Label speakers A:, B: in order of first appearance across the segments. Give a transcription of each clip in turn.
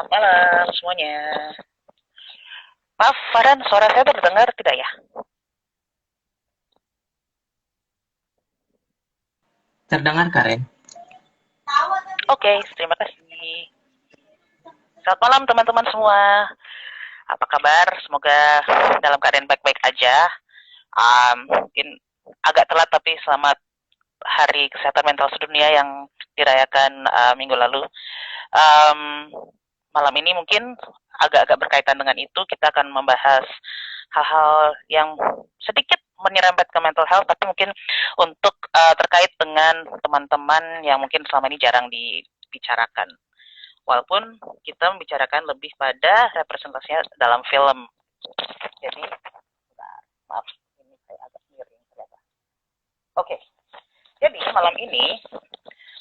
A: Selamat malam semuanya. Maaf, Farhan, suara saya terdengar tidak ya?
B: Terdengar, Karen.
A: Oke, terima kasih. Selamat malam teman-teman semua. Apa kabar? Semoga dalam keadaan baik-baik aja. Mungkin agak telat tapi selamat Hari Kesehatan Mental Sedunia yang dirayakan minggu lalu. Um, Malam ini mungkin agak-agak berkaitan dengan itu. Kita akan membahas hal-hal yang sedikit menyerempet ke mental health, tapi mungkin untuk terkait dengan teman-teman yang mungkin selama ini jarang dibicarakan. Walaupun kita membicarakan lebih pada representasinya dalam film. Jadi, maaf, ini saya agak miring ternyata. Oke, jadi malam ini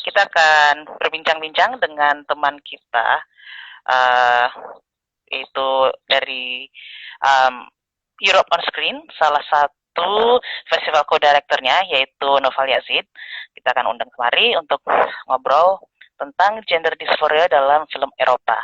A: kita akan berbincang-bincang dengan teman kita, uh, itu dari um, Europe on Screen, salah satu festival co-directornya yaitu Noval Yazid. Kita akan undang kemari untuk ngobrol tentang gender dysphoria dalam film Eropa.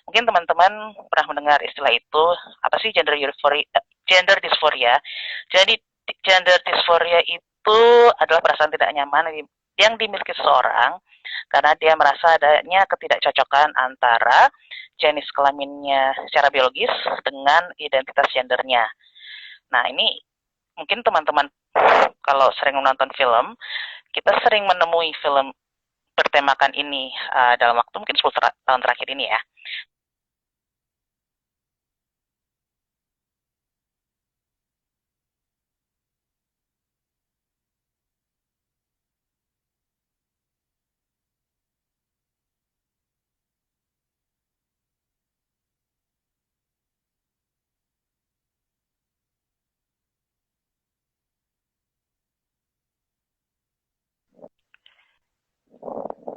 A: Mungkin teman-teman pernah mendengar istilah itu, apa sih gender dysphoria? Gender dysphoria. Jadi gender dysphoria itu adalah perasaan tidak nyaman yang dimiliki seseorang karena dia merasa adanya ketidakcocokan antara jenis kelaminnya secara biologis dengan identitas gendernya. Nah, ini mungkin teman-teman kalau sering menonton film, kita sering menemui film bertemakan ini dalam waktu mungkin 10 tahun terakhir ini ya.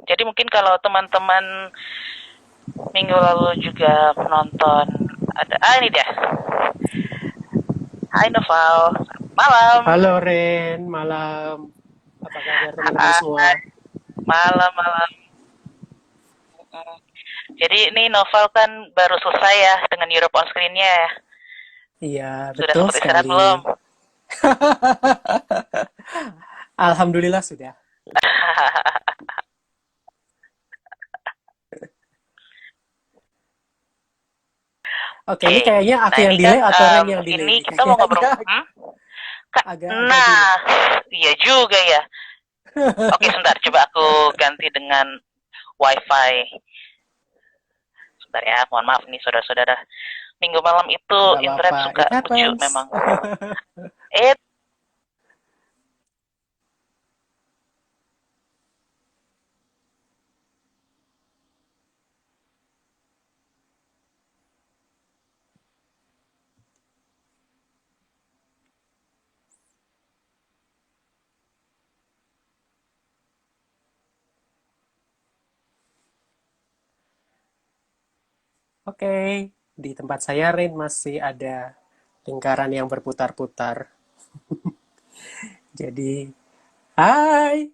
A: Jadi mungkin kalau teman-teman minggu lalu juga menonton ada ini dia. Hai Noval, malam.
C: Halo Ren, malam. Apa kabar teman-teman semua?
A: Malam-malam. Jadi ini Noval kan baru selesai ya dengan Europe on Screen-nya ya.
C: Iya,
A: Sudah
C: betul
A: sempat istirahat
C: sekali.
A: belum?
C: Alhamdulillah sudah. Oke, ini
A: Oke.
C: kayaknya
A: Nah
C: aku yang
A: ini kan
C: delay atau Ren yang delay
A: ini
C: nih?
A: kita mau ngobrol.
C: Kayaknya agak delay.
A: Nah, iya juga ya. Oke, sebentar. Coba aku ganti dengan WiFi. Sebentar ya. Mohon maaf nih saudara-saudara. Minggu malam itu
C: Nggak
A: internet
C: apa-apa,
A: suka
C: it
A: lucu
C: happens.
A: memang. Eh,
C: Oke, di tempat saya Ren masih ada lingkaran yang berputar-putar. Jadi, hai,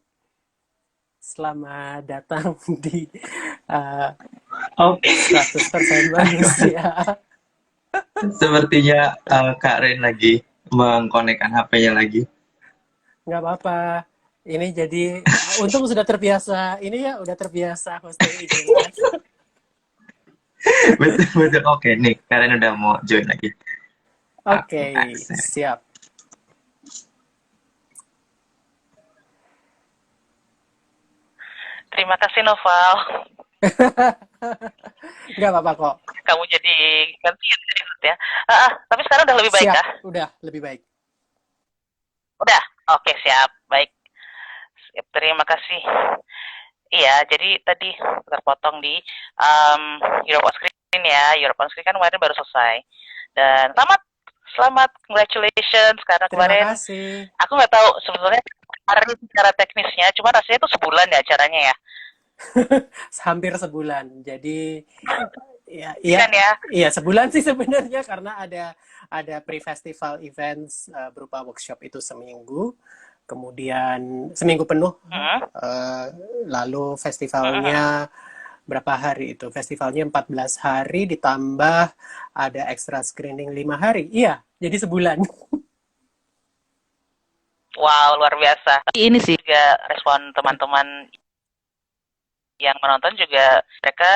C: selamat datang di uh,
B: Oke,
C: 100% manusia.
B: sepertinya Kak Ren lagi mengkonekkan HP-nya lagi.
C: Nggak apa-apa. Ini jadi untung sudah terbiasa. Ini ya udah terbiasa hosting IG live.
B: Betul, betul. Oke, nih, Kak Ren udah mau join lagi.
C: Oke,
B: Aku accept.
C: siap.
A: terima kasih Noval.
C: Nggak apa-apa kok.
A: Kamu jadi gantian ya. Tapi sekarang udah lebih baik
C: Siap,
A: kah?
C: udah lebih baik.
A: Udah. Oke, siap. Baik. Siap, terima kasih. Iya, jadi tadi terpotong di Europe on Screen ya. Europe on Screen kan kemarin baru selesai. Dan selamat, selamat, congratulations. Karena
C: Terima
A: kemarin
C: kasih.
A: aku nggak tahu sebetulnya secara teknisnya, cuma rasanya itu sebulan ya acaranya ya.
C: Hampir sebulan. Jadi ya,
A: Iya
C: iya,
A: kan ya?
C: iya sebulan sih sebenarnya karena ada pre-festival events berupa workshop itu seminggu. Kemudian seminggu penuh,
A: Hmm.
C: eh, lalu
A: Hmm.
C: festivalnya berapa hari itu? Festivalnya 14 hari ditambah ada extra screening 5 hari. Iya, jadi sebulan.
A: Wow, luar biasa. Ini sih juga respon teman-teman yang menonton juga mereka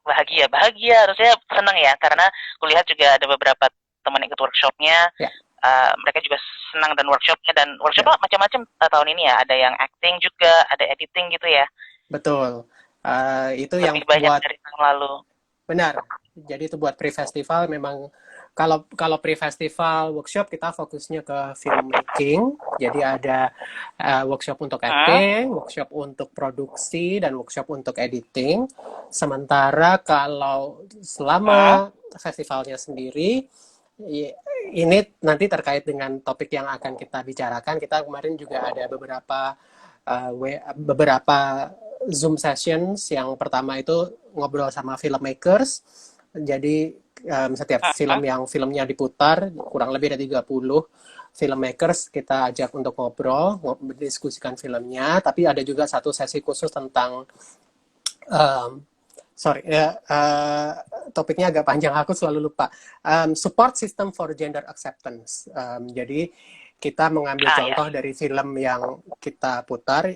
A: bahagia, bahagia harusnya senang ya karena kulihat juga ada beberapa teman ikut workshopnya,
C: Ya,
A: mereka juga senang dan workshopnya dan
C: ya,
A: workshopnya macam-macam tahun ini ya, ada yang acting juga, ada editing gitu ya,
C: betul. Itu yang
A: lebih banyak
C: buat
A: dari tahun lalu.
C: benar. Jadi itu buat pre-festival memang kalau kalau pre-festival workshop kita fokusnya ke filmmaking. Jadi ada workshop untuk
A: Hmm?
C: acting, workshop untuk produksi dan workshop untuk editing. Sementara kalau
A: Hmm?
C: selama festivalnya sendiri ini nanti terkait dengan topik yang akan kita bicarakan. Kita kemarin juga ada beberapa Zoom sessions. Yang pertama itu ngobrol sama filmmakers. Jadi setiap film
A: Hmm?
C: yang filmnya diputar, kurang lebih ada 30 filmmakers kita ajak untuk ngobrol, mendiskusikan filmnya. Tapi ada juga satu sesi khusus tentang um, sorry, topiknya agak panjang, aku selalu lupa. Support system for gender acceptance. Jadi kita mengambil
A: Ah ya.
C: contoh dari film yang kita putar,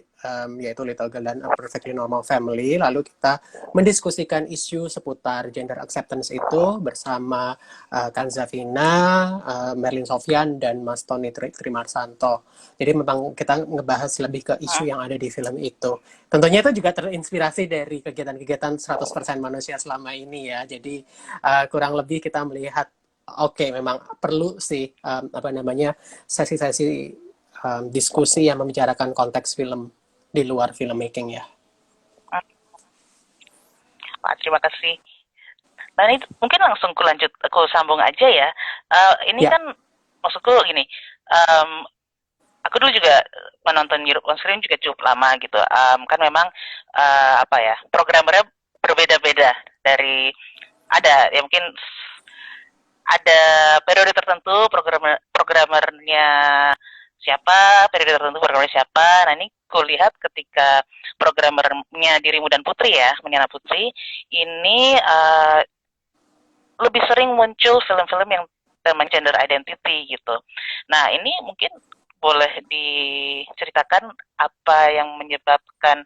C: yaitu Little Girl and a Perfectly Normal Family. Lalu kita mendiskusikan isu seputar gender acceptance itu bersama Kanzafina, Merlin Sofyan, dan Mas Tony Trimarsanto. Jadi memang kita ngebahas lebih ke
A: Hmm?
C: isu yang ada di film itu. Tentunya itu juga terinspirasi dari kegiatan-kegiatan 100% manusia selama ini ya. Jadi kurang lebih kita melihat oke, memang perlu sih apa namanya sesi-sesi diskusi yang membicarakan konteks film di luar filmmaking ya.
A: Wah, terima kasih. Nah ini mungkin langsung aku sambung aja ya. Ini
C: Ya,
A: kan maksudku gini, um, aku dulu juga menonton Europe on Screen juga cukup lama gitu. Kan memang apa ya, programmernya berbeda-beda dari ada ya mungkin ada periode tertentu programmernya siapa, periode tertentu programmernya siapa. Nah ini kulihat ketika programmernya Dirimu dan Putri ya, Menyana Putri, ini lebih sering muncul film-film yang tema gender identity gitu. Nah ini mungkin boleh diceritakan apa yang menyebabkan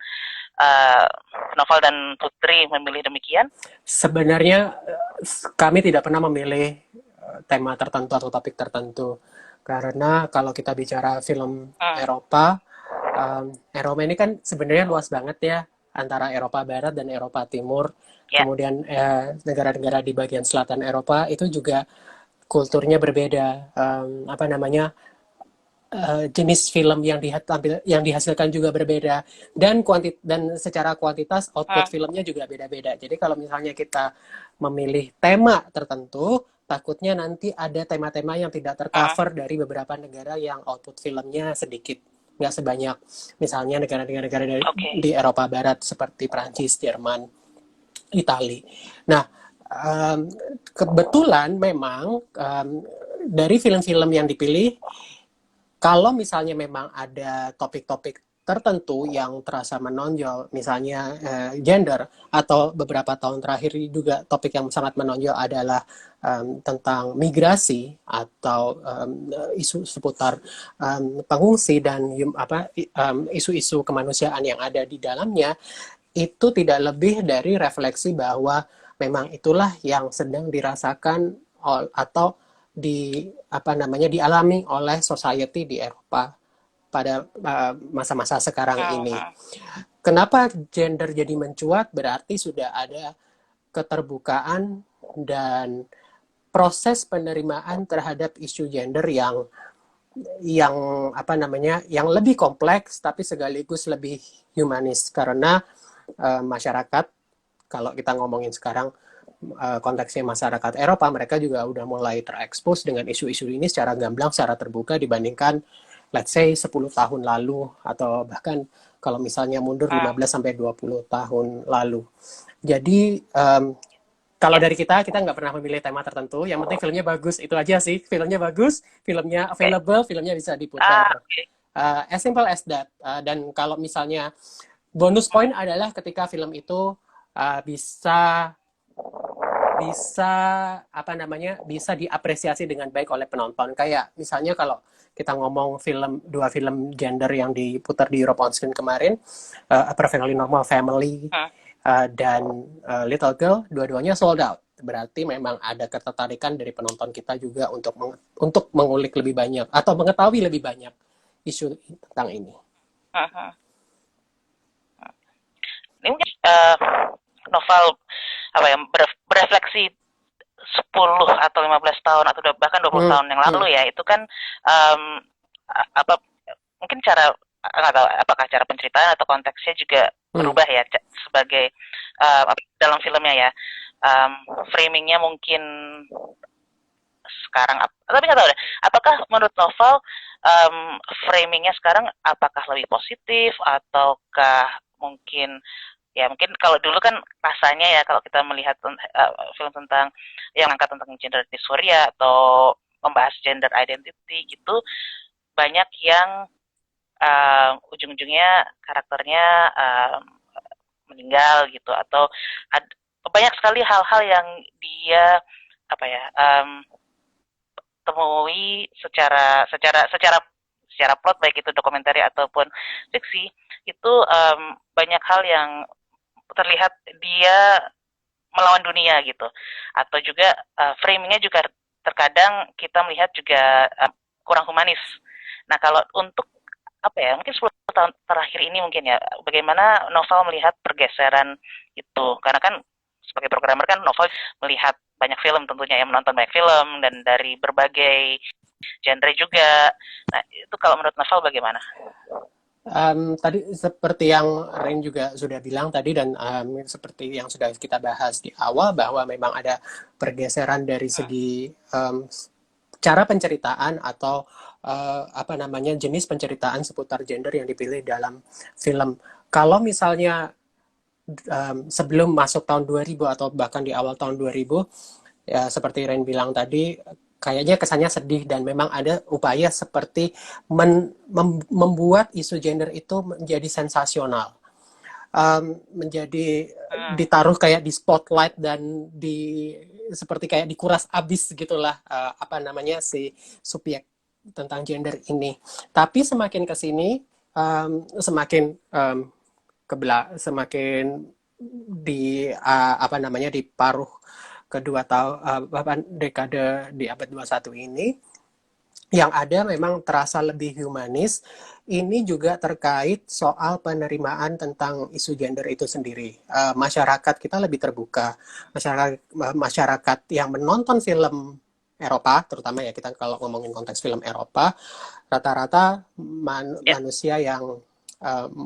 A: uh, Novel dan Putri memilih demikian?
C: sebenarnya kami tidak pernah memilih tema tertentu atau topik tertentu. Karena kalau kita bicara film
A: Hmm,
C: Eropa, Eropa ini kan sebenarnya luas banget ya, antara Eropa Barat dan Eropa Timur.
A: ya.
C: Kemudian negara-negara di bagian selatan Eropa itu juga kulturnya berbeda. Apa namanya, jenis film yang dihasilkan juga berbeda, dan secara kuantitas output
A: Hmm,
C: filmnya juga beda-beda. Jadi kalau misalnya kita memilih tema tertentu, takutnya nanti ada tema-tema yang tidak
A: hmm,
C: tercover dari beberapa negara yang output filmnya sedikit, nggak sebanyak misalnya negara-negara
A: oke.
C: di Eropa Barat seperti Prancis, Jerman, Itali. Nah, um, kebetulan memang dari film-film yang dipilih, kalau misalnya memang ada topik-topik tertentu yang terasa menonjol, misalnya gender, atau beberapa tahun terakhir juga topik yang sangat menonjol adalah tentang migrasi atau isu seputar pengungsi dan isu-isu kemanusiaan yang ada di dalamnya, itu tidak lebih dari refleksi bahwa memang itulah yang sedang dirasakan atau dialami oleh society di Eropa pada masa-masa sekarang
A: Hmm,
C: ini.
A: hmm,
C: Kenapa gender jadi mencuat? Berarti sudah ada keterbukaan dan proses penerimaan terhadap isu gender yang yang lebih kompleks tapi sekaligus lebih humanis, karena masyarakat, kalau kita ngomongin sekarang konteksnya masyarakat Eropa, mereka juga udah mulai terekspos dengan isu-isu ini secara gamblang, secara terbuka dibandingkan let's say 10 tahun lalu, atau bahkan kalau misalnya mundur
A: hmm.
C: 15 sampai 20 tahun lalu. Jadi kalau
A: Ya.
C: dari kita nggak pernah memilih tema tertentu, yang penting filmnya bagus, itu aja sih. Filmnya bagus, filmnya
A: Oke.
C: available, filmnya bisa
A: Ah,
C: diputar.
A: oke.
C: As simple as that. Dan kalau misalnya bonus point adalah ketika film itu bisa bisa bisa diapresiasi dengan baik oleh penonton. Kayak misalnya kalau kita ngomong dua film gender yang diputar di Europe on Screen kemarin, A Perfectly Normal Family
A: Hmm.
C: dan Little Girl, dua-duanya sold out. Berarti memang ada ketertarikan dari penonton kita juga untuk mengulik lebih banyak atau mengetahui lebih banyak isu tentang ini.
A: Hmm. Hmm. Ini mungkin novel apa ya, berefleksi 10 atau 15 tahun atau bahkan 20 tahun yang lalu ya, itu kan apa mungkin cara, nggak tahu apakah cara penceritaan atau konteksnya juga berubah ya sebagai dalam filmnya ya, framingnya mungkin sekarang, tapi nggak tahu deh apakah menurut novel framingnya sekarang apakah lebih positif ataukah mungkin ya, mungkin kalau dulu kan rasanya ya kalau kita melihat film tentang yang angkat tentang gender dysphoria atau membahas gender identity gitu, banyak yang ujung-ujungnya karakternya meninggal gitu, atau banyak sekali hal-hal yang dia apa ya temui secara plot, baik itu dokumenter ataupun fiksi, itu banyak hal yang terlihat dia melawan dunia gitu, atau juga framingnya juga terkadang kita melihat juga kurang humanis. Nah, kalau untuk apa ya, mungkin 10 tahun terakhir ini mungkin ya, bagaimana novel melihat pergeseran itu, karena kan sebagai programmer kan novel melihat banyak film, tentunya yang menonton banyak film dan dari berbagai genre juga. Nah, itu kalau menurut novel bagaimana?
C: Tadi seperti yang Rain juga sudah bilang tadi, dan seperti yang sudah kita bahas di awal, bahwa memang ada pergeseran dari segi cara penceritaan atau jenis penceritaan seputar gender yang dipilih dalam film. Kalau misalnya sebelum masuk tahun 2000 atau bahkan di awal tahun 2000, ya seperti Rain bilang tadi, kayaknya kesannya sedih, dan memang ada upaya seperti membuat isu gender itu menjadi sensasional, menjadi ditaruh kayak di spotlight dan seperti kayak dikuras abis gitulah si subjek tentang gender ini. Tapi semakin kesini semakin semakin di paruh kedua dekade di abad 21 ini, yang ada memang terasa lebih humanis. Ini juga terkait soal penerimaan tentang isu gender itu sendiri. Masyarakat kita lebih terbuka. Masyarakat yang menonton film Eropa, terutama ya kita kalau ngomongin konteks film Eropa, rata-rata manusia yang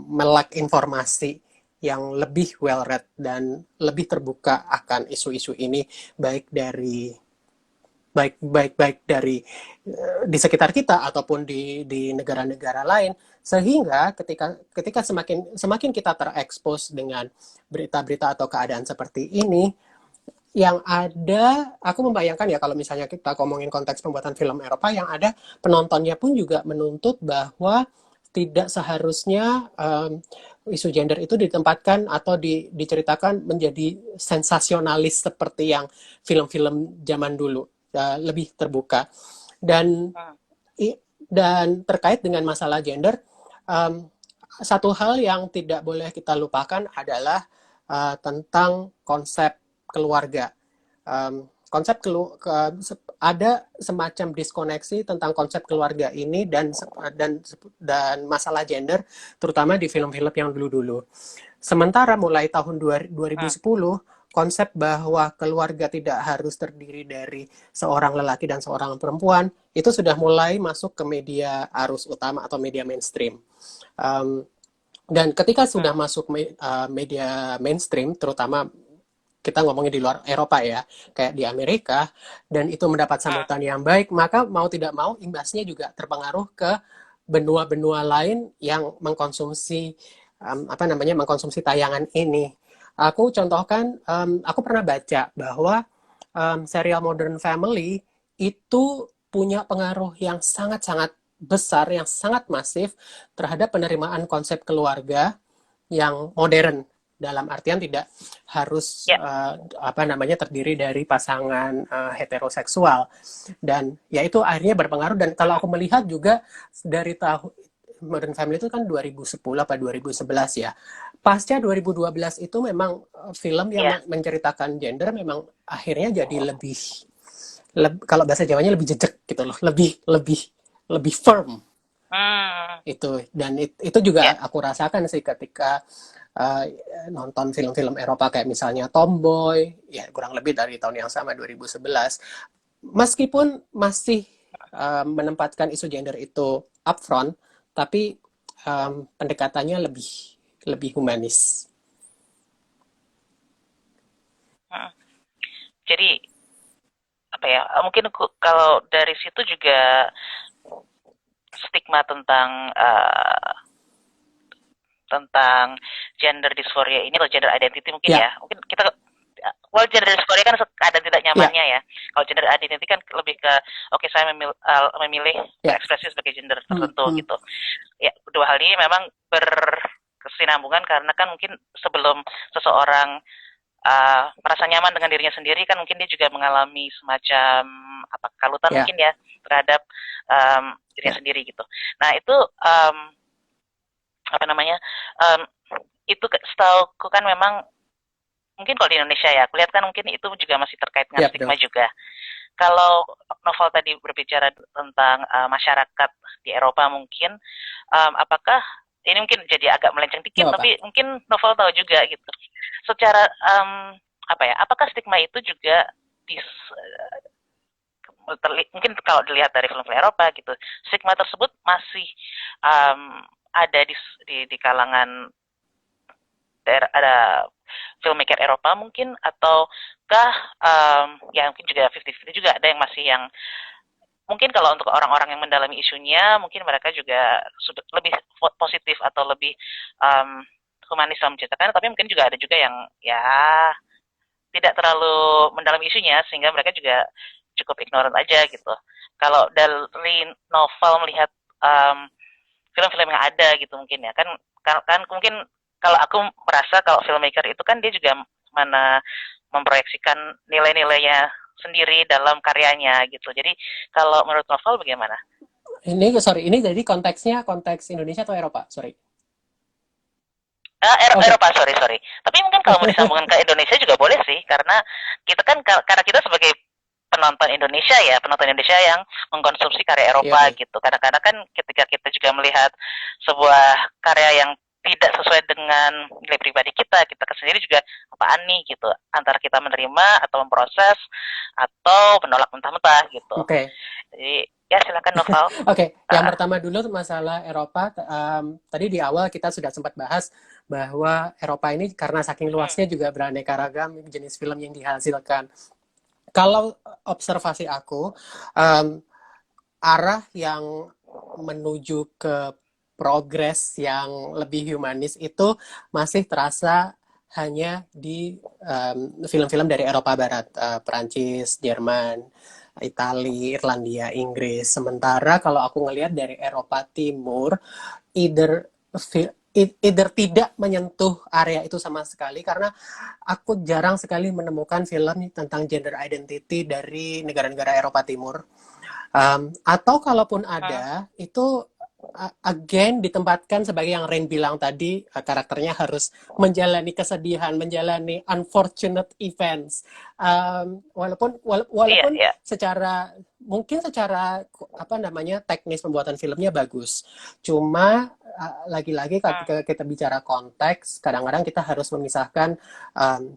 C: melek informasi, yang lebih well read dan lebih terbuka akan isu-isu ini, baik dari di sekitar kita ataupun di negara-negara lain, sehingga ketika semakin kita terekspos dengan berita-berita atau keadaan seperti ini, yang ada, aku membayangkan ya, kalau misalnya kita ngomongin konteks pembuatan film Eropa, yang ada penontonnya pun juga menuntut bahwa tidak seharusnya isu gender itu ditempatkan atau diceritakan menjadi sensasionalis seperti yang film-film zaman dulu, lebih terbuka. Dan terkait dengan masalah gender, satu hal yang tidak boleh kita lupakan adalah tentang konsep keluarga. Ada semacam diskoneksi tentang konsep keluarga ini dan masalah gender, terutama di film-film yang dulu-dulu. Sementara mulai tahun 2010, konsep bahwa keluarga tidak harus terdiri dari seorang lelaki dan seorang perempuan itu sudah mulai masuk ke media arus utama atau media mainstream. Dan ketika sudah masuk media mainstream, terutama kita ngomongin di luar Eropa ya, kayak di Amerika, dan itu mendapat sambutan yang baik, maka mau tidak mau imbasnya juga terpengaruh ke benua-benua lain yang mengkonsumsi mengkonsumsi tayangan ini. Aku contohkan, aku pernah baca bahwa serial Modern Family itu punya pengaruh yang sangat-sangat besar, yang sangat masif terhadap penerimaan konsep keluarga yang modern dalam artian tidak harus
A: Ya,
C: apa namanya terdiri dari pasangan heteroseksual, dan ya itu akhirnya berpengaruh. Dan kalau aku melihat juga dari tahun Modern Family itu kan 2010 apa 2011 ya. Pasca 2012 itu memang film yang
A: ya.
C: menceritakan gender memang akhirnya jadi lebih, kalau bahasa Jawanya lebih jejak gitu loh, lebih lebih lebih firm
A: Hmm,
C: itu. Dan itu
A: ya.
C: juga aku rasakan sih ketika uh, nonton film-film Eropa kayak misalnya Tomboy, ya kurang lebih dari tahun yang sama 2011. Meskipun masih menempatkan isu gender itu upfront, tapi pendekatannya lebih lebih humanis.
A: Hmm. Jadi apa ya? Mungkin kalau dari situ juga stigma tentang gender dysphoria ini atau gender identity mungkin
C: Ya,
A: ya. Mungkin kita well, gender dysphoria kan ada tidak
C: ya,
A: nyamannya ya. Kalau gender identity kan lebih ke oke, saya memilih
C: ya.
A: berekspresi sebagai gender
C: Hmm,
A: tertentu
C: hmm.
A: gitu. Ya, kedua hal ini memang berkesinambungan karena kan mungkin sebelum seseorang merasa nyaman dengan dirinya sendiri kan mungkin dia juga mengalami semacam apa kalutan
C: Ya,
A: mungkin ya terhadap dirinya
C: ya,
A: sendiri gitu. Nah itu apa namanya um, itu setahu kan memang mungkin kalau di Indonesia ya, aku lihat kan mungkin itu juga masih terkait dengan
C: ya
A: stigma
C: betul.
A: juga. Kalau novel tadi berbicara tentang masyarakat di Eropa mungkin, apakah ini mungkin jadi agak melenceng
C: Gak
A: dikit,
C: apa-apa.
A: tapi mungkin novel tahu juga gitu. Secara apa ya? Apakah stigma itu juga mungkin kalau dilihat dari film-film Eropa gitu, stigma tersebut masih ada di kalangan ada filmmaker Eropa mungkin ataukah ya mungkin juga 50-50 juga ada yang masih yang mungkin kalau untuk orang-orang yang mendalami isunya mungkin mereka juga sudah lebih positif atau lebih um, humanis dalam menceritakan, tapi mungkin juga ada juga yang ya tidak terlalu mendalami isunya sehingga mereka juga cukup ignorant aja gitu. Kalau dari novel melihat um, film-film yang ada gitu mungkin ya kan mungkin kalau aku merasa kalau filmmaker itu kan dia juga mana memproyeksikan nilai-nilainya sendiri dalam karyanya gitu. Jadi kalau menurut novel bagaimana?
C: Ini jadi konteksnya konteks Indonesia atau Eropa? Sorry. Oke.
A: Eropa, sorry sorry. Tapi mungkin kalau mau disambungkan ke Indonesia juga boleh sih, karena kita kan karena kita sebagai penonton Indonesia ya, penonton Indonesia yang mengkonsumsi karya Eropa
C: Iya.
A: gitu. Kadang-kadang kan ketika kita juga melihat sebuah karya yang tidak sesuai dengan nilai pribadi kita sendiri juga apaan nih gitu. Antara kita menerima atau memproses atau menolak mentah-mentah gitu.
C: Oke.
A: Jadi ya silakan novel.
C: Oke, yang
A: Uh,
C: pertama dulu masalah Eropa. Tadi di awal kita sudah sempat bahas bahwa Eropa ini karena saking luasnya juga beraneka ragam jenis film yang dihasilkan. Kalau observasi aku, um, arah yang menuju ke progres yang lebih humanis itu masih terasa hanya di film-film dari Eropa Barat, Perancis, Jerman, Italia, Irlandia, Inggris. Sementara kalau aku ngelihat dari Eropa Timur, either either tidak menyentuh area itu sama sekali, karena aku jarang sekali menemukan film tentang gender identity dari negara-negara Eropa Timur. Atau kalaupun ada, itu again ditempatkan sebagai yang Rain bilang tadi, karakternya harus menjalani kesedihan, menjalani unfortunate events.
A: iya
C: Walaupun
A: iya.
C: mungkin secara apa namanya teknis pembuatan filmnya bagus, cuma lagi-lagi
A: Hmm,
C: ketika kita bicara konteks, kadang-kadang kita harus memisahkan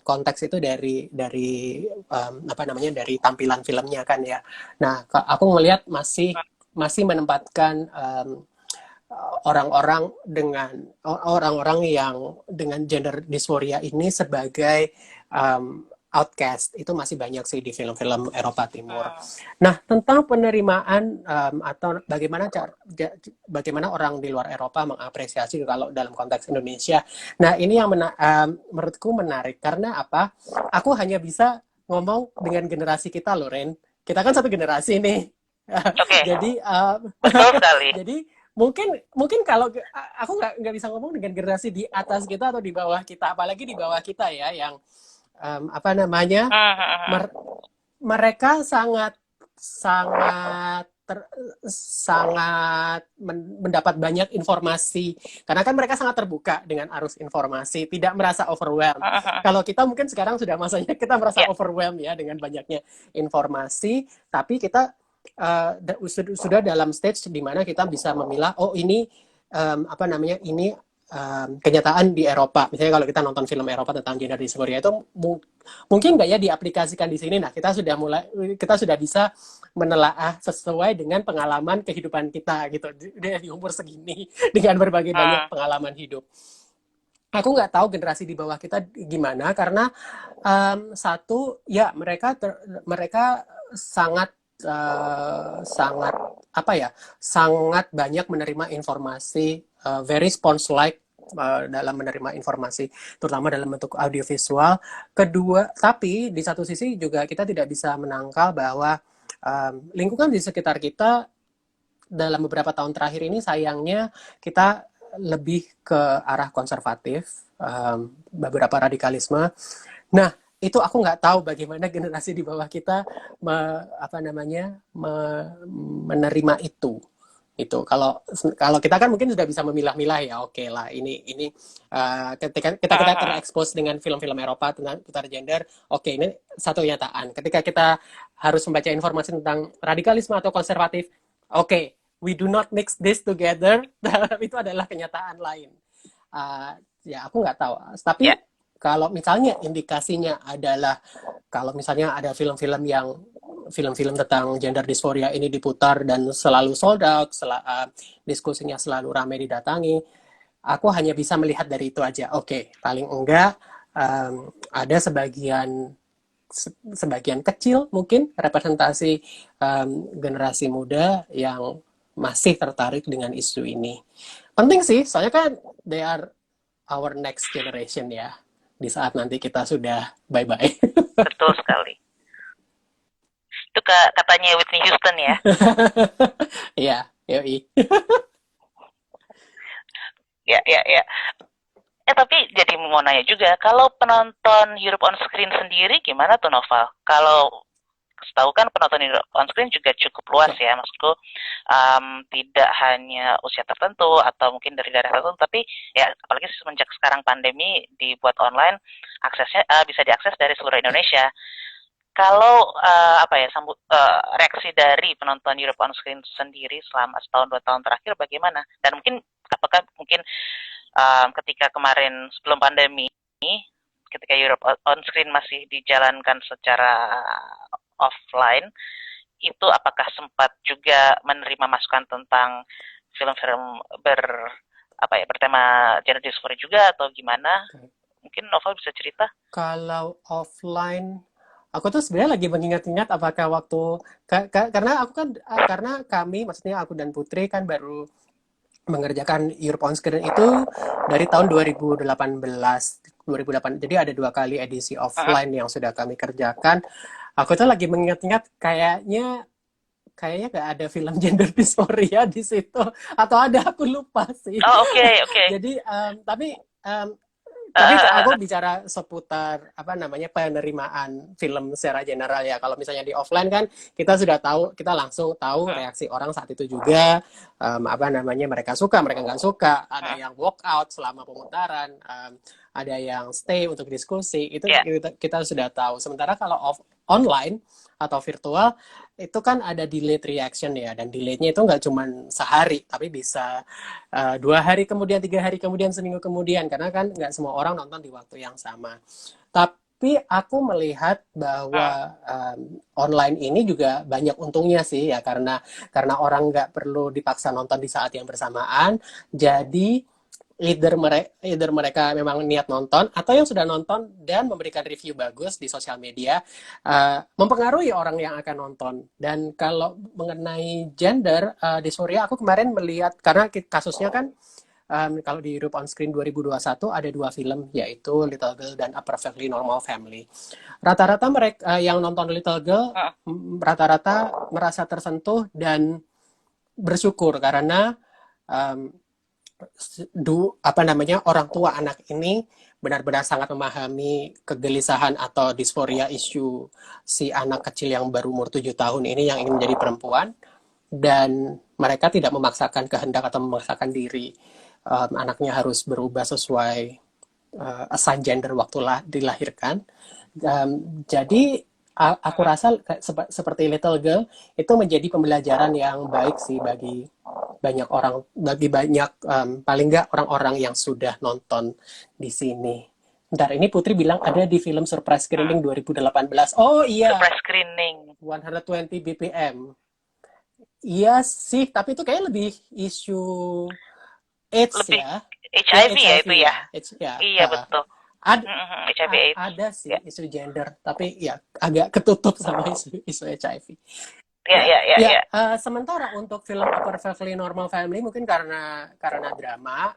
C: konteks itu dari apa namanya dari tampilan filmnya kan ya. Nah, aku ngelihat masih
A: hmm,
C: masih menempatkan orang-orang yang dengan gender dysphoria ini sebagai outcast. Itu masih banyak sih di film-film Eropa Timur.
A: hmm.
C: Nah, tentang penerimaan atau bagaimana orang di luar Eropa mengapresiasi kalau dalam konteks Indonesia. Nah, ini yang menurutku menarik karena apa? Aku hanya bisa ngomong dengan generasi kita loh, Ren. Kita kan satu generasi nih.
A: Oke,
C: Jadi
A: betul sekali.
C: jadi mungkin mungkin kalau aku nggak bisa ngomong dengan generasi di atas kita atau di bawah kita, apalagi di bawah kita ya, yang apa namanya, mer- mereka sangat sangat sangat mendapat banyak informasi karena kan mereka sangat terbuka dengan arus informasi, tidak merasa overwhelmed. Kalau kita mungkin sekarang sudah masanya kita merasa
A: Ya.
C: overwhelmed ya dengan banyaknya informasi, tapi kita sudah dalam stage di mana kita bisa memilah, oh ini apa namanya, ini kenyataan di Eropa. Misalnya kalau kita nonton film Eropa tentang gender dysphoria itu mungkin nggak ya diaplikasikan di sini. Nah, kita sudah bisa menelaah sesuai dengan pengalaman kehidupan kita gitu di umur segini dengan berbagai banyak pengalaman hidup. Aku nggak tahu generasi di bawah kita gimana karena satu ya mereka sangat sangat apa ya, sangat banyak menerima informasi, very sponge-like dalam menerima informasi, terutama dalam bentuk audiovisual. Kedua, tapi di satu sisi juga kita tidak bisa menangkal bahwa lingkungan di sekitar kita dalam beberapa tahun terakhir ini sayangnya kita lebih ke arah konservatif, beberapa radikalisme. Nah, itu aku nggak tahu bagaimana generasi di bawah kita menerima itu. Kalau kita kan mungkin sudah bisa memilah-milah ya, oke lah, ini ketika kita terekspos dengan film-film Eropa tentang putar gender, oke, ini satu kenyataan. Ketika kita harus membaca informasi tentang radikalisme atau konservatif, oke, we do not mix this together. Itu adalah kenyataan lain. Ya aku nggak tahu, tapi kalau misalnya indikasinya adalah kalau misalnya ada film-film tentang gender dysphoria ini diputar dan selalu sold out, diskusinya selalu ramai didatangi, aku hanya bisa melihat dari itu aja. Oke, paling enggak ada sebagian kecil mungkin representasi generasi muda yang masih tertarik dengan isu ini. Penting sih, soalnya kan they are our next generation ya. Di saat nanti kita sudah bye-bye.
A: Betul sekali. Itu katanya Whitney Houston ya.
C: Iya, yoi.
A: Ya. Tapi jadi mau nanya juga, kalau penonton Europe on Screen sendiri gimana tuh Noval? Kalau setahu kan penonton on screen juga cukup luas ya, maksudku tidak hanya usia tertentu atau mungkin dari daerah tertentu, tapi ya apalagi semenjak sekarang pandemi dibuat online, aksesnya bisa diakses dari seluruh Indonesia. Kalau reaksi dari penonton Europe on Screen sendiri selama setahun 2 tahun terakhir bagaimana? Dan mungkin apakah ketika kemarin sebelum pandemi, ketika Europe on Screen masih dijalankan secara offline, itu apakah sempat juga menerima masukan tentang film-film bertema gender dysphoria juga atau gimana? Mungkin Novel bisa cerita.
C: Kalau offline, aku tuh sebenarnya lagi mengingat-ingat apakah waktu karena kami, maksudnya aku dan Putri kan baru mengerjakan Europe on Screen itu dari tahun 2018. Jadi ada 2 kali edisi offline yang sudah kami kerjakan. Aku tuh lagi mengingat-ingat kayaknya nggak ada film gender dysphoria di situ, atau ada, aku lupa sih.
A: Oh, oke.
C: Jadi tapi aku bicara seputar penerimaan film secara general ya. Kalau misalnya di offline kan kita langsung tahu reaksi orang saat itu juga, mereka suka, mereka nggak suka, ada yang walk out selama pemutaran, ada yang stay untuk diskusi, itu kita sudah tahu. Sementara kalau online atau virtual itu kan ada delayed reaction ya, dan delaynya itu nggak cuma sehari, tapi bisa 2 hari kemudian, 3 hari kemudian, seminggu kemudian, karena kan nggak semua orang nonton di waktu yang sama. Tapi aku melihat bahwa online ini juga banyak untungnya sih ya, karena orang nggak perlu dipaksa nonton di saat yang bersamaan, jadi either mereka memang niat nonton, atau yang sudah nonton dan memberikan review bagus di sosial media, mempengaruhi orang yang akan nonton. Dan kalau mengenai gender dysphoria, aku kemarin melihat, karena kasusnya kan kalau di Europe on Screen 2021 ada 2 film, yaitu Little Girl dan A Perfectly Normal Family. Rata-rata mereka yang nonton Little Girl rata-rata merasa tersentuh dan bersyukur karena orang tua anak ini benar-benar sangat memahami kegelisahan atau disforia isu si anak kecil yang baru umur 7 tahun ini yang ingin menjadi perempuan, dan mereka tidak memaksakan kehendak atau memaksakan diri anaknya harus berubah sesuai assign gender waktu dilahirkan. Jadi aku rasa seperti Little Girl itu menjadi pembelajaran yang baik sih bagi banyak paling nggak orang-orang yang sudah nonton di sini. Ntar ini Putri bilang ada di film Surprise Screening 2018. Oh iya.
A: Surprise Screening
C: 120 BPM. Iya sih, tapi itu kayak lebih isu AIDS
A: lebih
C: ya.
A: HIV ya itu ya. Iya betul. HIV AIDS.
C: Ada sih isu gender, tapi ya agak ketutup sama isu HIV.
A: Ya.
C: Sementara untuk film A Perfectly Normal Family mungkin karena drama,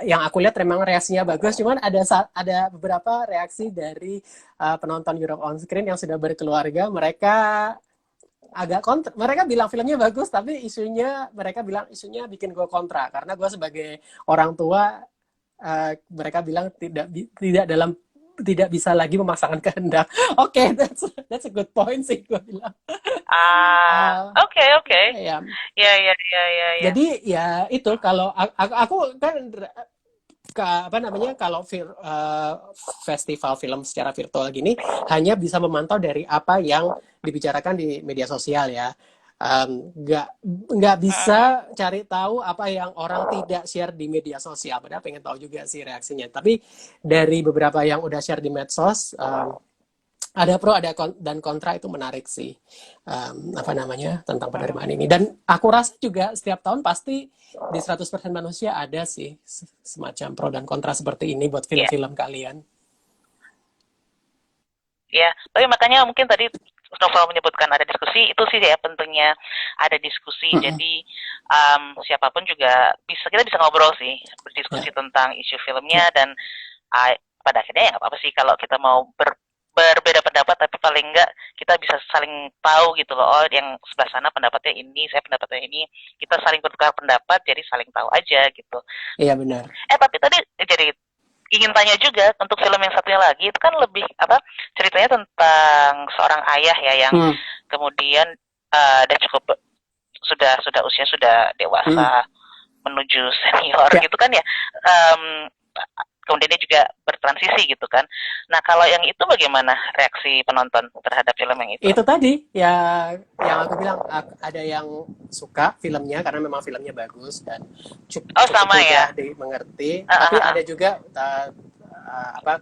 C: yang aku lihat memang reaksinya bagus, cuman ada beberapa reaksi dari penonton Europe on Screen yang sudah berkeluarga, mereka agak kontra. Mereka bilang filmnya bagus, tapi mereka bilang isunya bikin gue kontra, karena gue sebagai orang tua, mereka bilang tidak bisa lagi memaksakan kehendak. Oke, that's a good point sih gue bilang.
A: Oke.
C: Ya.
A: Jadi
C: ya itu kalau aku kan kalau festival film secara virtual gini hanya bisa memantau dari apa yang dibicarakan di media sosial ya. Nggak bisa cari tahu apa yang orang tidak share di media sosial. Padahal pengen tahu juga sih reaksinya. Tapi dari beberapa yang udah share di medsos, ada pro dan kontra, itu menarik sih. Tentang penerimaan ini. Dan aku rasa juga setiap tahun pasti di 100% manusia ada sih semacam pro dan kontra seperti ini buat film-film kalian.
A: Ya, tapi makanya mungkin tadi Novel menyebutkan ada diskusi, itu sih ya pentingnya ada diskusi. Jadi siapapun juga kita bisa ngobrol sih, berdiskusi tentang isu filmnya, dan pada akhirnya ya nggak apa-apa sih kalau kita mau berbeda pendapat, tapi paling enggak kita bisa saling tahu gitu loh. Oh, yang sebelah sana pendapatnya ini, saya pendapatnya ini, kita saling bertukar pendapat, jadi saling tahu aja gitu.
C: Iya benar.
A: Tapi tadi jadi ingin tanya juga untuk film yang satunya lagi, itu kan lebih ceritanya tentang seorang ayah ya yang kemudian dia cukup sudah usia sudah dewasa menuju senior gitu kan ya. Kemudian dia juga bertransisi gitu kan. Nah, kalau yang itu bagaimana reaksi penonton terhadap film yang itu?
C: Itu tadi ya yang aku bilang, ada yang suka filmnya karena memang filmnya bagus dan cukup
A: sama
C: mudah dimengerti. Tapi ada juga